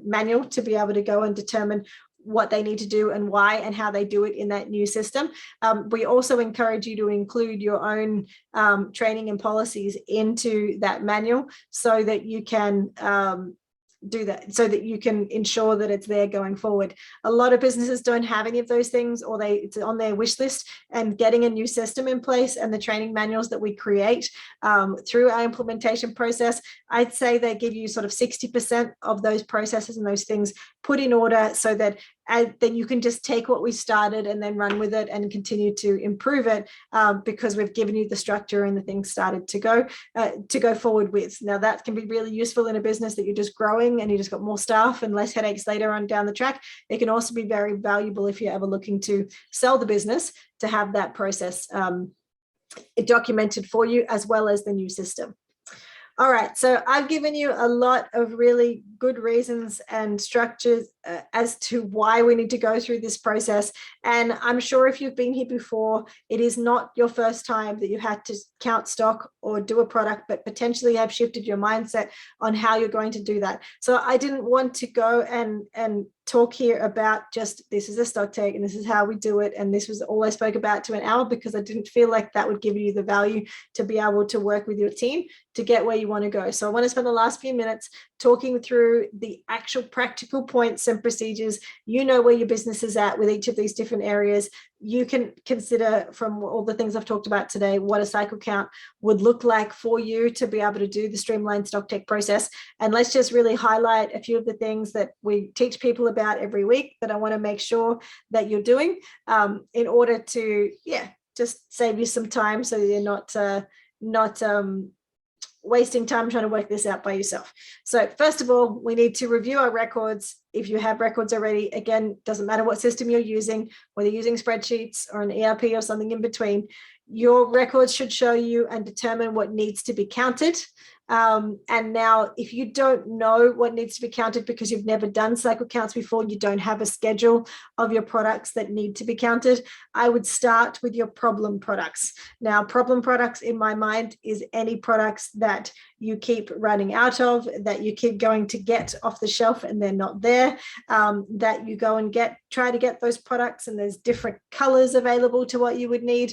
manual to be able to go and determine what they need to do and why and how they do it in that new system. We also encourage you to include your own training and policies into that manual so that you can do that, so that you can ensure that it's there going forward. A lot of businesses don't have any of those things, or it's on their wish list, and getting a new system in place and the training manuals that we create through our implementation process, I'd say they give you sort of 60% of those processes and those things put in order, so that then you can just take what we started and then run with it and continue to improve it, because we've given you the structure and the things started to go forward with. Now that can be really useful in a business that you're just growing and you just got more staff and less headaches later on down the track. It can also be very valuable if you're ever looking to sell the business, to have that process documented for you, as well as the new system. All right, so I've given you a lot of really good reasons and structures as to why we need to go through this process. And I'm sure if you've been here before, it is not your first time that you had to count stock or do a product, but potentially have shifted your mindset on how you're going to do that. So I didn't want to go and talk here about just this is a stock take and this is how we do it, and this was all I spoke about to an hour, because I didn't feel like that would give you the value to be able to work with your team to get where you want to go. So I want to spend the last few minutes talking through the actual practical points and procedures. You know where your business is at with each of these different areas. You can consider, from all the things I've talked about today, what a cycle count would look like for you to be able to do the streamlined stock take process. And let's just really highlight a few of the things that we teach people about every week that I want to make sure that you're doing in order to, just save you some time, so you're not wasting time trying to work this out by yourself. So first of all, we need to review our records. If you have records already, again, doesn't matter what system you're using, whether you're using spreadsheets or an ERP or something in between, your records should show you and determine what needs to be counted. And now, if you don't know what needs to be counted because you've never done cycle counts before, you don't have a schedule of your products that need to be counted, I would start with your problem products. Now, problem products in my mind is any products that you keep running out of, that you keep going to get off the shelf and they're not there, that you go and try to get those products and there's different colors available to what you would need,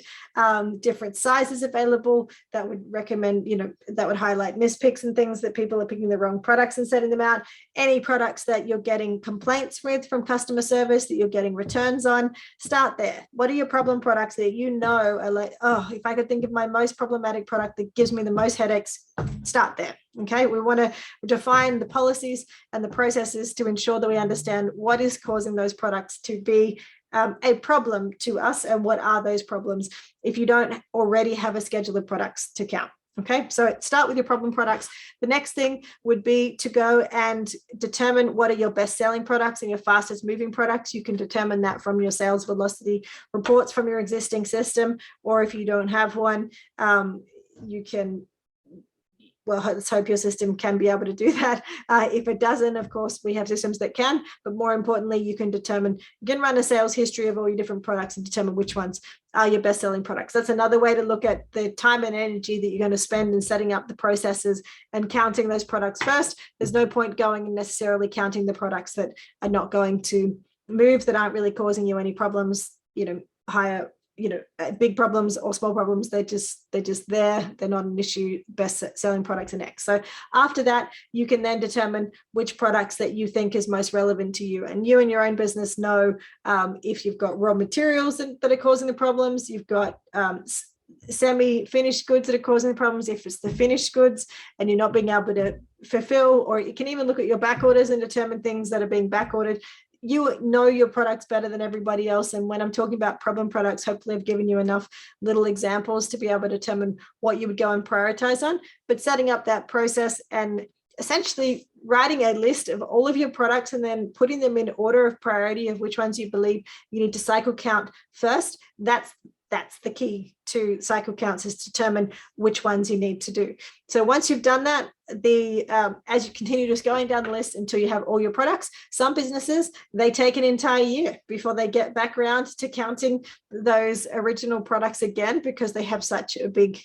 different sizes available, that would recommend, that would highlight mispicks and things that people are picking the wrong products and sending them out. Any products that you're getting complaints with from customer service, that you're getting returns on, start there. What are your problem products that you know are like, oh, if I could think of my most problematic product that gives me the most headaches, start there. Okay, we want to define the policies and the processes to ensure that we understand what is causing those products to be a problem to us, and what are those problems if you don't already have a schedule of products to count. Okay, so start with your problem products. The next thing would be to go and determine what are your best selling products and your fastest moving products. You can determine that from your sales velocity reports from your existing system, or if you don't have one, you can, well, let's hope your system can be able to do that. If it doesn't, of course, we have systems that can, but more importantly, you can run a sales history of all your different products and determine which ones are your best-selling products. That's another way to look at the time and energy that you're going to spend in setting up the processes and counting those products first. There's no point going and necessarily counting the products that are not going to move, that aren't really causing you any problems, higher, big problems or small problems. They're just there. They're not an issue. Best selling products are next. So after that, you can then determine which products that you think is most relevant to you. And you in your own business know if you've got raw materials that are causing the problems, you've got semi-finished goods that are causing the problems. If it's the finished goods and you're not being able to fulfill, or you can even look at your back orders and determine things that are being back ordered. You know your products better than everybody else. And when I'm talking about problem products, hopefully I've given you enough little examples to be able to determine what you would go and prioritize on. But setting up that process and essentially writing a list of all of your products and then putting them in order of priority of which ones you believe you need to cycle count first, that's the key to cycle counts, is to determine which ones you need to do. So once you've done that, as you continue just going down the list until you have all your products, some businesses, they take an entire year before they get back around to counting those original products again, because they have such a big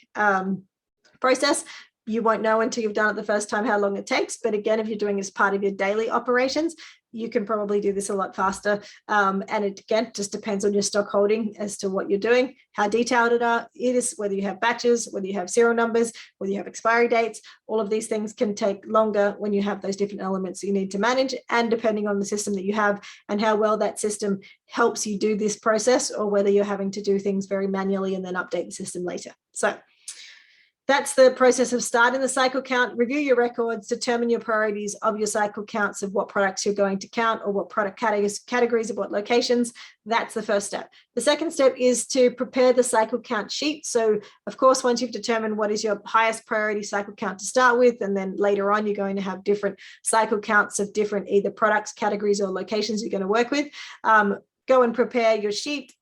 process. You won't know until you've done it the first time how long it takes. But again, if you're doing it as part of your daily operations, you can probably do this a lot faster. And it, again, just depends on your stock holding as to what you're doing, how detailed it is, whether you have batches, whether you have serial numbers, whether you have expiry dates. All of these things can take longer when you have those different elements that you need to manage, and depending on the system that you have and how well that system helps you do this process, or whether you're having to do things very manually and then update the system later. So that's the process of starting the cycle count. Review your records, determine your priorities of your cycle counts of what products you're going to count, or what product categories of what locations. That's the first step. The second step is to prepare the cycle count sheet. So of course, once you've determined what is your highest priority cycle count to start with, and then later on, you're going to have different cycle counts of different either products, categories, or locations you're going to work with. Go and prepare your sheet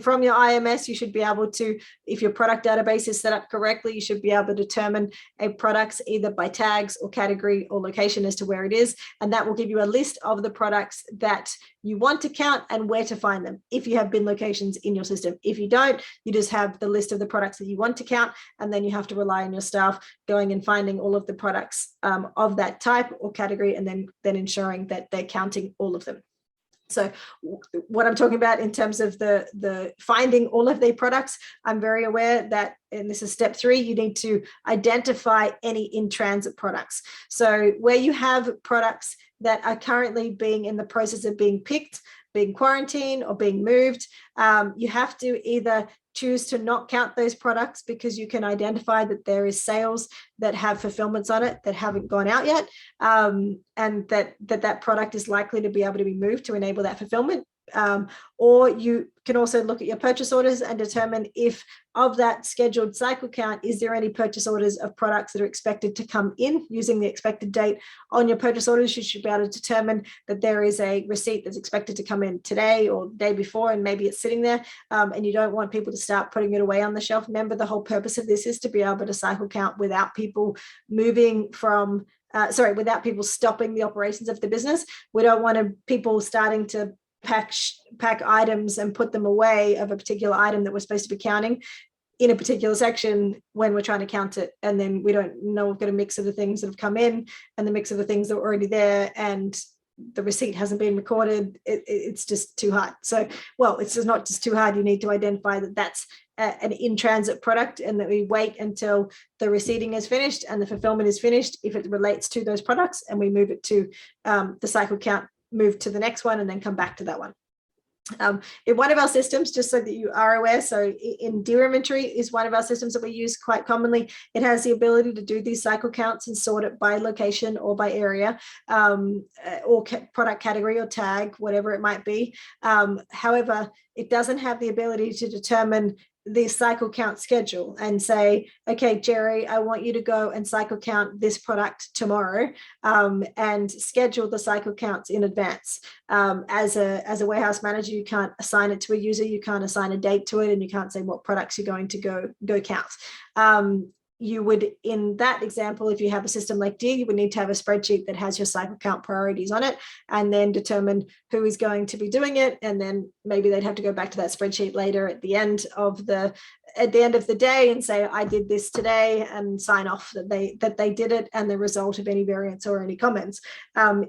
from your IMS. You should be able to, if your product database is set up correctly, you should be able to determine a product's either by tags or category or location as to where it is. And that will give you a list of the products that you want to count and where to find them, if you have bin locations in your system. If you don't, you just have the list of the products that you want to count, and then you have to rely on your staff going and finding all of the products of that type or category, and then ensuring that they're counting all of them. So what I'm talking about in terms of the finding all of the products, I'm very aware that, and this is step 3, you need to identify any in-transit products. So where you have products that are currently being in the process of being picked, being quarantined, or being moved, you have to either choose to not count those products because you can identify that there is sales that have fulfillments on it that haven't gone out yet, and that product is likely to be able to be moved to enable that fulfillment. Or you can also look at your purchase orders and determine if of that scheduled cycle count, is there any purchase orders of products that are expected to come in using the expected date on your purchase orders. You should be able to determine that there is a receipt that's expected to come in today or the day before, and maybe it's sitting there, and you don't want people to start putting it away on the shelf. Remember, the whole purpose of this is to be able to cycle count without people moving from without people stopping the operations of the business. We don't want people starting to pack items and put them away of a particular item that we're supposed to be counting in a particular section when we're trying to count it, and then we don't know we've got a mix of the things that have come in and the mix of the things that were already there, and the receipt hasn't been recorded. It's just too hard. So, well, it's just not just too hard. You need to identify that that's an in-transit product, and that we wait until the receipting is finished and the fulfillment is finished if it relates to those products, and we move it to the cycle count, move to the next one, and then come back to that one. In one of our systems, just so that you are aware, so in Deer Inventory is one of our systems that we use quite commonly. It has the ability to do these cycle counts and sort it by location or by area, or product category or tag, whatever it might be. However, it doesn't have the ability to determine the cycle count schedule and say, okay, Jerry, I want you to go and cycle count this product tomorrow, and schedule the cycle counts in advance. As a warehouse manager, you can't assign it to a user, you can't assign a date to it, and you can't say what products you're going to go count. You would, in that example, if you have a system like Deer, you would need to have a spreadsheet that has your cycle count priorities on it, and then determine who is going to be doing it. And then maybe they'd have to go back to that spreadsheet later at the end of the day and say, I did this today, and sign off that they did it, and the result of any variance or any comments.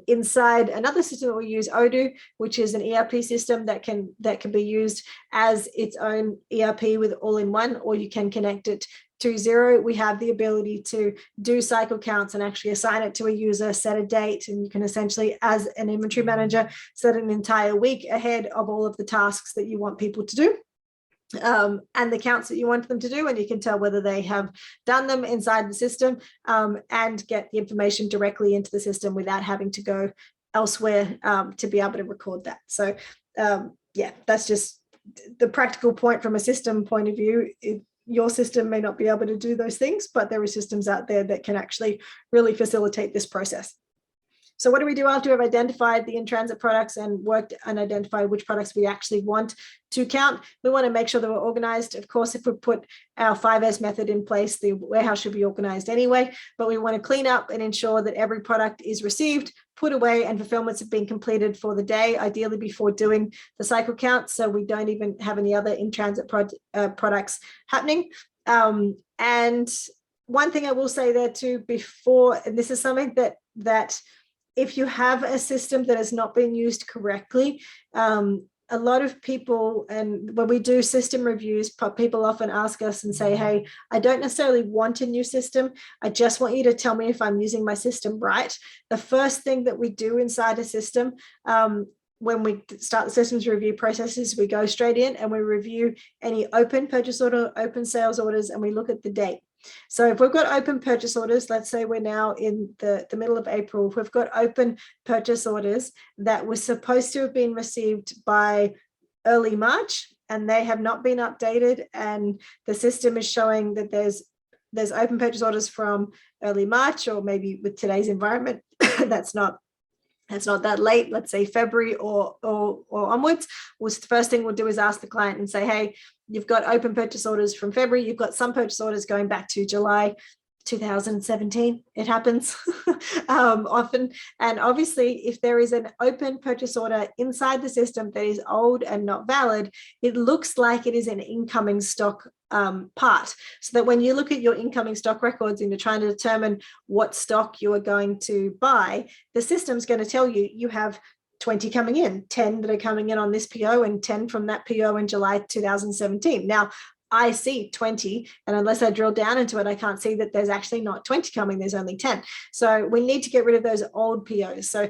Inside another system that we use, Odoo, which is an ERP system that can be used as its own ERP with all-in-one, or you can connect it to Xero. We have the ability to do cycle counts and actually assign it to a user, set a date, and you can essentially, as an inventory manager, set an entire week ahead of all of the tasks that you want people to do, and the counts that you want them to do, and you can tell whether they have done them inside the system, and get the information directly into the system without having to go elsewhere to be able to record that. So yeah, that's just the practical point from a system point of view. Your system may not be able to do those things, but there are systems out there that can actually really facilitate this process. So what do we do after we've identified the in-transit products and worked and identified which products we actually want to count? We want to make sure that we're organized. Of course, if we put our 5S method in place, the warehouse should be organized anyway, but we want to clean up and ensure that every product is received, put away, and fulfillments have been completed for the day, ideally before doing the cycle count, so we don't even have any other in-transit products happening. And one thing I will say there too before, and this is something that if you have a system that has not been used correctly, a lot of people, and when we do system reviews, people often ask us and say, hey, I don't necessarily want a new system. I just want you to tell me if I'm using my system right. The first thing that we do inside a system, when we start the systems review processes, we go straight in and we review any open purchase order, open sales orders, and we look at the date. So if we've got open purchase orders, let's say we're now in the middle of April, if we've got open purchase orders that were supposed to have been received by early March and they have not been updated, and the system is showing that there's open purchase orders from early March, or maybe with today's environment, that's not that late, let's say February or onwards, was the first thing we'll do is ask the client and say, hey, you've got open purchase orders from February, you've got some purchase orders going back to July 2017. It happens often. And obviously, if there is an open purchase order inside the system that is old and not valid, it looks like it is an incoming stock part. So that when you look at your incoming stock records and you're trying to determine what stock you are going to buy, the system's going to tell you you have 20 coming in, 10 that are coming in on this PO and 10 from that PO in July 2017. Now, I see 20, and unless I drill down into it, I can't see that there's actually not 20 coming, there's only 10. So we need to get rid of those old POs. So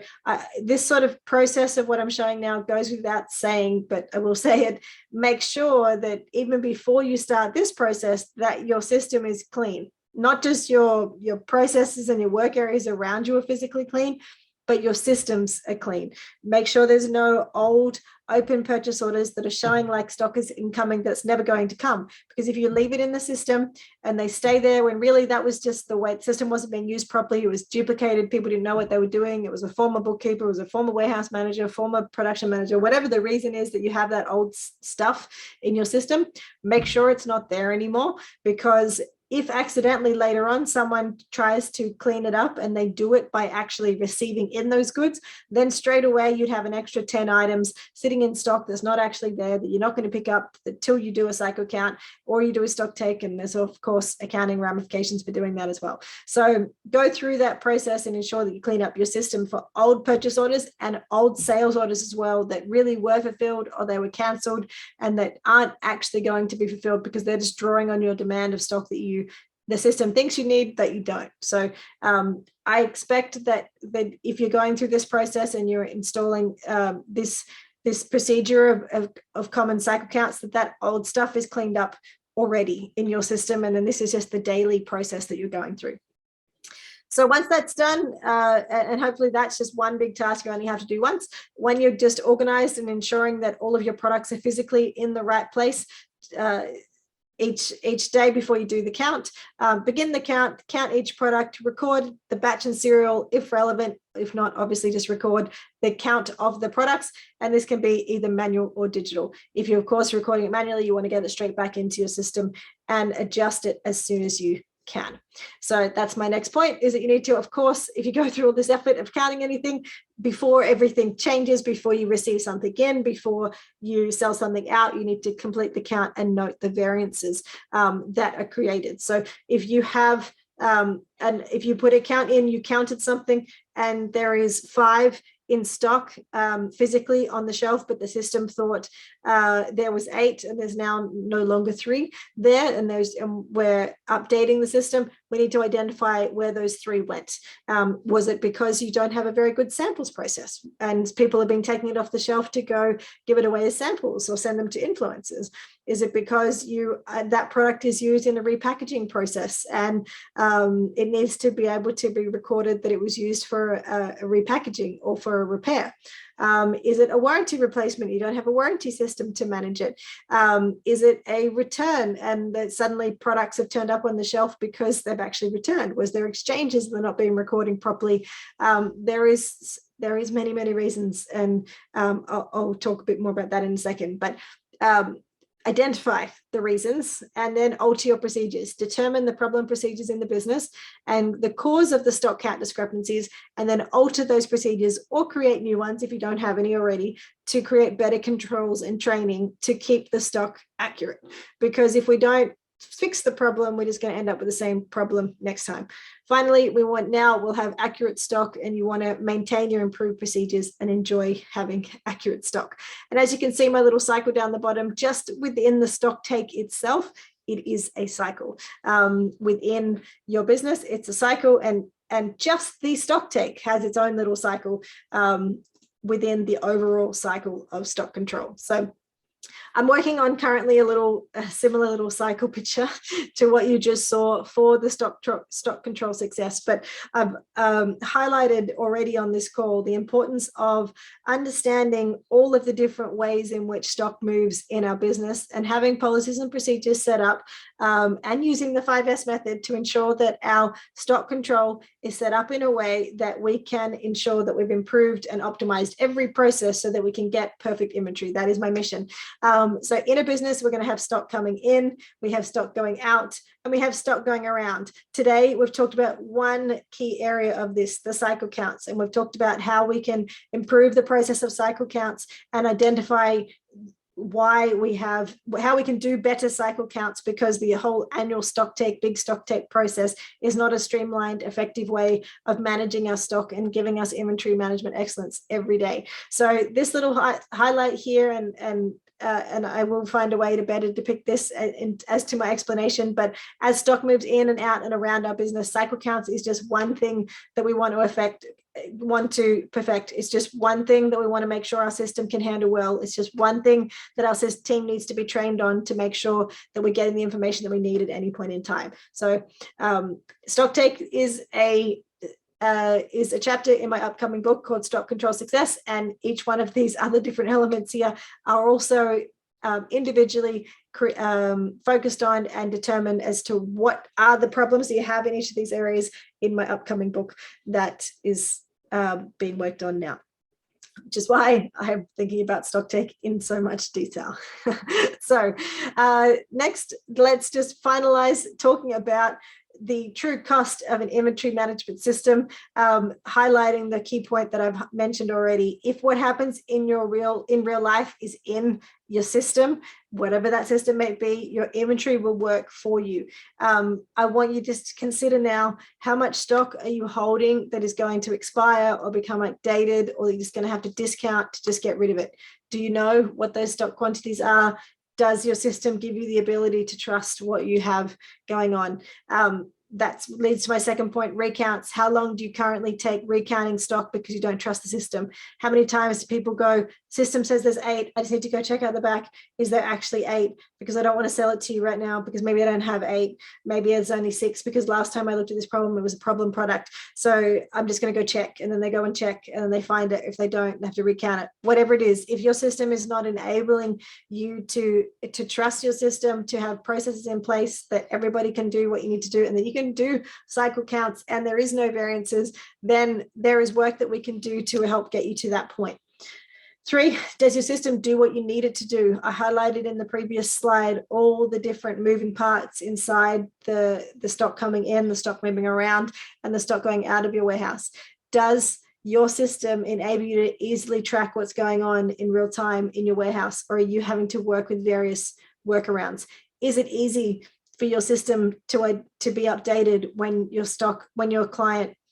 this sort of process of what I'm showing now goes without saying, but I will say it, make sure that even before you start this process, that your system is clean. Not just your processes and your work areas around you are physically clean, but your systems are clean. Make sure there's no old open purchase orders that are showing like stock is incoming that's never going to come. Because if you leave it in the system and they stay there when really that was just the way the system wasn't being used properly, it was duplicated, people didn't know what they were doing, it was a former bookkeeper, it was a former warehouse manager, former production manager, whatever the reason is that you have that old stuff in your system, make sure it's not there anymore. Because if accidentally later on someone tries to clean it up and they do it by actually receiving in those goods, then straight away you'd have an extra 10 items sitting in stock that's not actually there, that you're not going to pick up until you do a cycle count or you do a stock take. And there's of course accounting ramifications for doing that as well. So go through that process and ensure that you clean up your system for old purchase orders and old sales orders as well that really were fulfilled or they were cancelled and that aren't actually going to be fulfilled because they're just drawing on your demand of stock that the system thinks you need that you don't. So I expect that if you're going through this process and you're installing this procedure of common cycle counts, that old stuff is cleaned up already in your system, and then this is just the daily process that you're going through. So once that's done, and hopefully that's just one big task you only have to do once, when you're just organized and ensuring that all of your products are physically in the right place, each day before you do the count, begin the count each product, record the batch and serial if relevant. If not, obviously just record the count of the products, and this can be either manual or digital. If you're of course recording it manually, you want to get it straight back into your system and adjust it as soon as you can. So that's my next point, is that you need to, of course, if you go through all this effort of counting anything, before everything changes, before you receive something in, before you sell something out, you need to complete the count and note the variances that are created. So if you have and if you put a count in, you counted something and there is 5 in stock physically on the shelf, but the system thought there was 8 and there's now no longer 3 there, and we're updating the system, we need to identify where those 3 went. Was it because you don't have a very good samples process and people have been taking it off the shelf to go give it away as samples or send them to influencers? Is it because that product is used in a repackaging process and it needs to be able to be recorded that it was used for a repackaging or for a repair? Is it a warranty replacement? You don't have a warranty system to manage it. Is it a return and that suddenly products have turned up on the shelf because they've actually returned? Was there exchanges that are not being recorded properly? There is many reasons, and I'll talk a bit more about that in a second. But identify the reasons and then alter your procedures. Determine the problem procedures in the business and the cause of the stock count discrepancies, and then alter those procedures or create new ones if you don't have any already, to create better controls and training to keep the stock accurate. Because if we don't fix the problem, we're just going to end up with the same problem next time. Finally, we'll have accurate stock, and you want to maintain your improved procedures and enjoy having accurate stock. And as you can see, my little cycle down the bottom, just within the stock take itself, it is a cycle. Within your business, it's a cycle, and just the stock take has its own little cycle within the overall cycle of stock control. So I'm working on currently a similar little cycle picture to what you just saw for the stock control success, but I've highlighted already on this call the importance of understanding all of the different ways in which stock moves in our business, and having policies and procedures set up, and using the 5S method to ensure that our stock control is set up in a way that we can ensure that we've improved and optimized every process so that we can get perfect inventory. That is my mission. So in a business, we're going to have stock coming in, we have stock going out, and we have stock going around. Today, we've talked about one key area of this, the cycle counts, and we've talked about how we can improve the process of cycle counts and identify how we can do better cycle counts, because the whole annual big stock take process is not a streamlined, effective way of managing our stock and giving us inventory management excellence every day. So this little highlight here, and I will find a way to better depict this as to my explanation. But as stock moves in and out and around our business, cycle counts is just one thing that we want to perfect. It's just one thing that we want to make sure our system can handle well. It's just one thing that our team needs to be trained on to make sure that we're getting the information that we need at any point in time. So Stocktake is a chapter in my upcoming book called Stock Control Success, and each one of these other different elements here are also individually focused on and determined as to what are the problems that you have in each of these areas in my upcoming book that is being worked on now, which is why I'm thinking about Stocktake in so much detail. So next, let's just finalize talking about the true cost of an inventory management system, highlighting the key point that I've mentioned already. If what happens in real life is in your system, whatever that system may be, your inventory will work for you. I want you just to consider now, how much stock are you holding that is going to expire or become outdated, or you're just going to have to discount to just get rid of it? Do you know what those stock quantities are? Does your system give you the ability to trust what you have going on? That leads to my second point, recounts. How long do you currently take recounting stock because you don't trust the system? How many times do people go, system says there's 8, I just need to go check out the back. Is there actually 8? Because I don't want to sell it to you right now, because maybe I don't have 8. Maybe it's only 6, because last time I looked at this problem, it was a problem product. So I'm just going to go check, and then they go and check, and then they find it. If they don't, they have to recount it. Whatever it is, if your system is not enabling you to trust your system, to have processes in place that everybody can do what you need to do, and that you can do cycle counts and there is no variances, then there is work that we can do to help get you to that point. 3, does your system do what you need it to do? I highlighted in the previous slide all the different moving parts inside the stock coming in, the stock moving around, and the stock going out of your warehouse. Does your system enable you to easily track what's going on in real time in your warehouse, or are you having to work with various workarounds? Is it easy for your system to be updated when your staff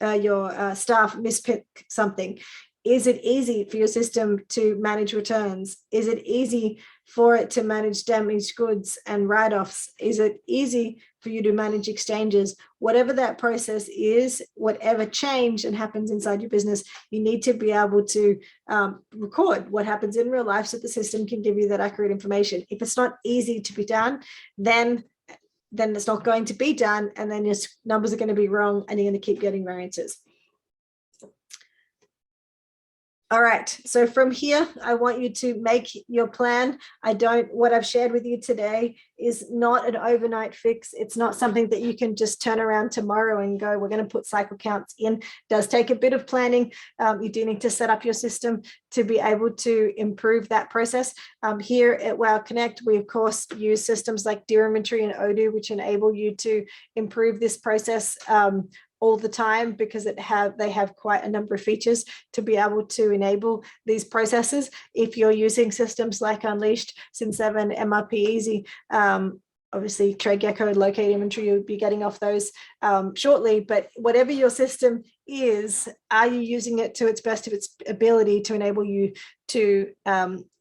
mispick something? Is it easy for your system to manage returns? Is it easy for it to manage damaged goods and write-offs? Is it easy for you to manage exchanges? Whatever that process is, whatever change and happens inside your business, you need to be able to record what happens in real life so the system can give you that accurate information. If it's not easy to be done, then it's not going to be done, and then your numbers are going to be wrong, and you're going to keep getting variances. All right, so from here, I want you to make your plan. What I've shared with you today is not an overnight fix. It's not something that you can just turn around tomorrow and go, we're going to put cycle counts in. It does take a bit of planning. You do need to set up your system to be able to improve that process. Here at Wow Connect, we of course use systems like Dear Inventory and Odoo, which enable you to improve this process all the time, because they have quite a number of features to be able to enable these processes. If you're using systems like Unleashed, Sin7, MRP Easy, obviously trade gecko and locate inventory, you'll be getting off those shortly. But whatever your system is, are you using it to its best of its ability to enable you to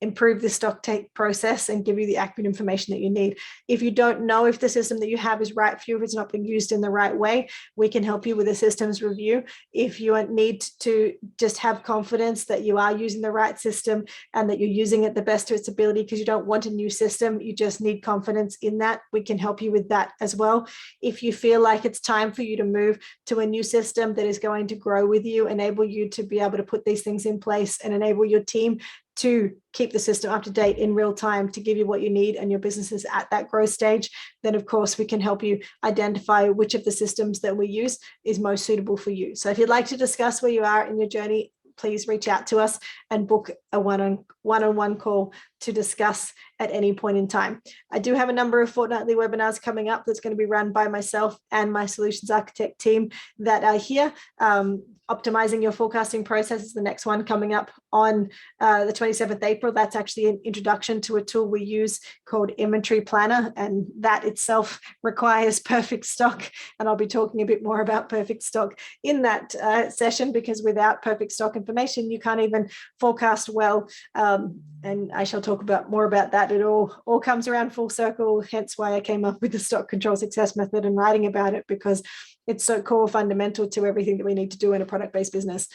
improve the stock take process and give you the accurate information that you need? If you don't know if the system that you have is right for you, if it's not being used in the right way, we can help you with a systems review. If you need to just have confidence that you are using the right system and that you're using it the best to its ability because you don't want a new system, you just need confidence in that, we can help you with that as well. If you feel like it's time for you to move to a new system that is going to grow with you, enable you to be able to put these things in place and enable your team to keep the system up to date in real time to give you what you need and your business is at that growth stage, then of course we can help you identify which of the systems that we use is most suitable for you. So if you'd like to discuss where you are in your journey, please reach out to us and book a one-on-one call to discuss at any point in time. I do have a number of fortnightly webinars coming up that's going to be run by myself and my solutions architect team that are here. Optimizing your forecasting process is the next one coming up on the 27th April. That's actually an introduction to a tool we use called Inventory Planner, and that itself requires perfect stock. And I'll be talking a bit more about perfect stock in that session, because without perfect stock information, you can't even forecast well. And I shall talk more about that. It all comes around full circle, hence why I came up with the stock control success method and writing about it, because it's so core fundamental to everything that we need to do in a product-based business.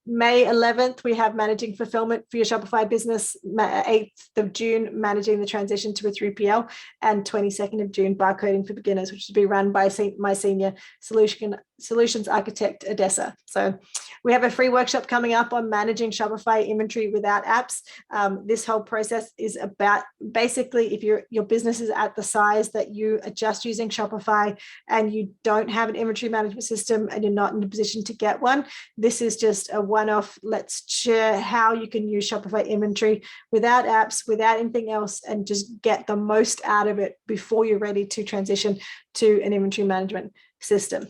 May 11th, we have managing fulfillment for your Shopify business. 8th of June, managing the transition to a 3PL, and 22nd of June, barcoding for beginners, which will be run by my senior solutions architect, Odessa. So we have a free workshop coming up on managing Shopify inventory without apps. This whole process is about basically if your business is at the size that you are just using Shopify and you don't have an inventory management system and you're not in a position to get one, this is just a one-off. Let's share how you can use Shopify inventory without apps, without anything else, and just get the most out of it before you're ready to transition to an inventory management system.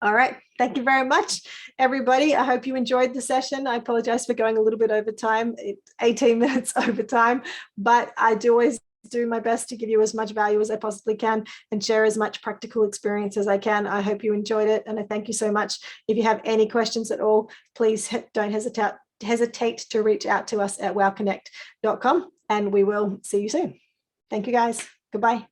All right. Thank you very much, everybody. I hope you enjoyed the session. I apologize for going a little bit over time, 18 minutes over time, but I do always do my best to give you as much value as I possibly can and share as much practical experience as I can. I hope you enjoyed it, and I thank you so much. If you have any questions at all, please don't hesitate to reach out to us at wowconnect.com, and we will see you soon. Thank you, guys. Goodbye.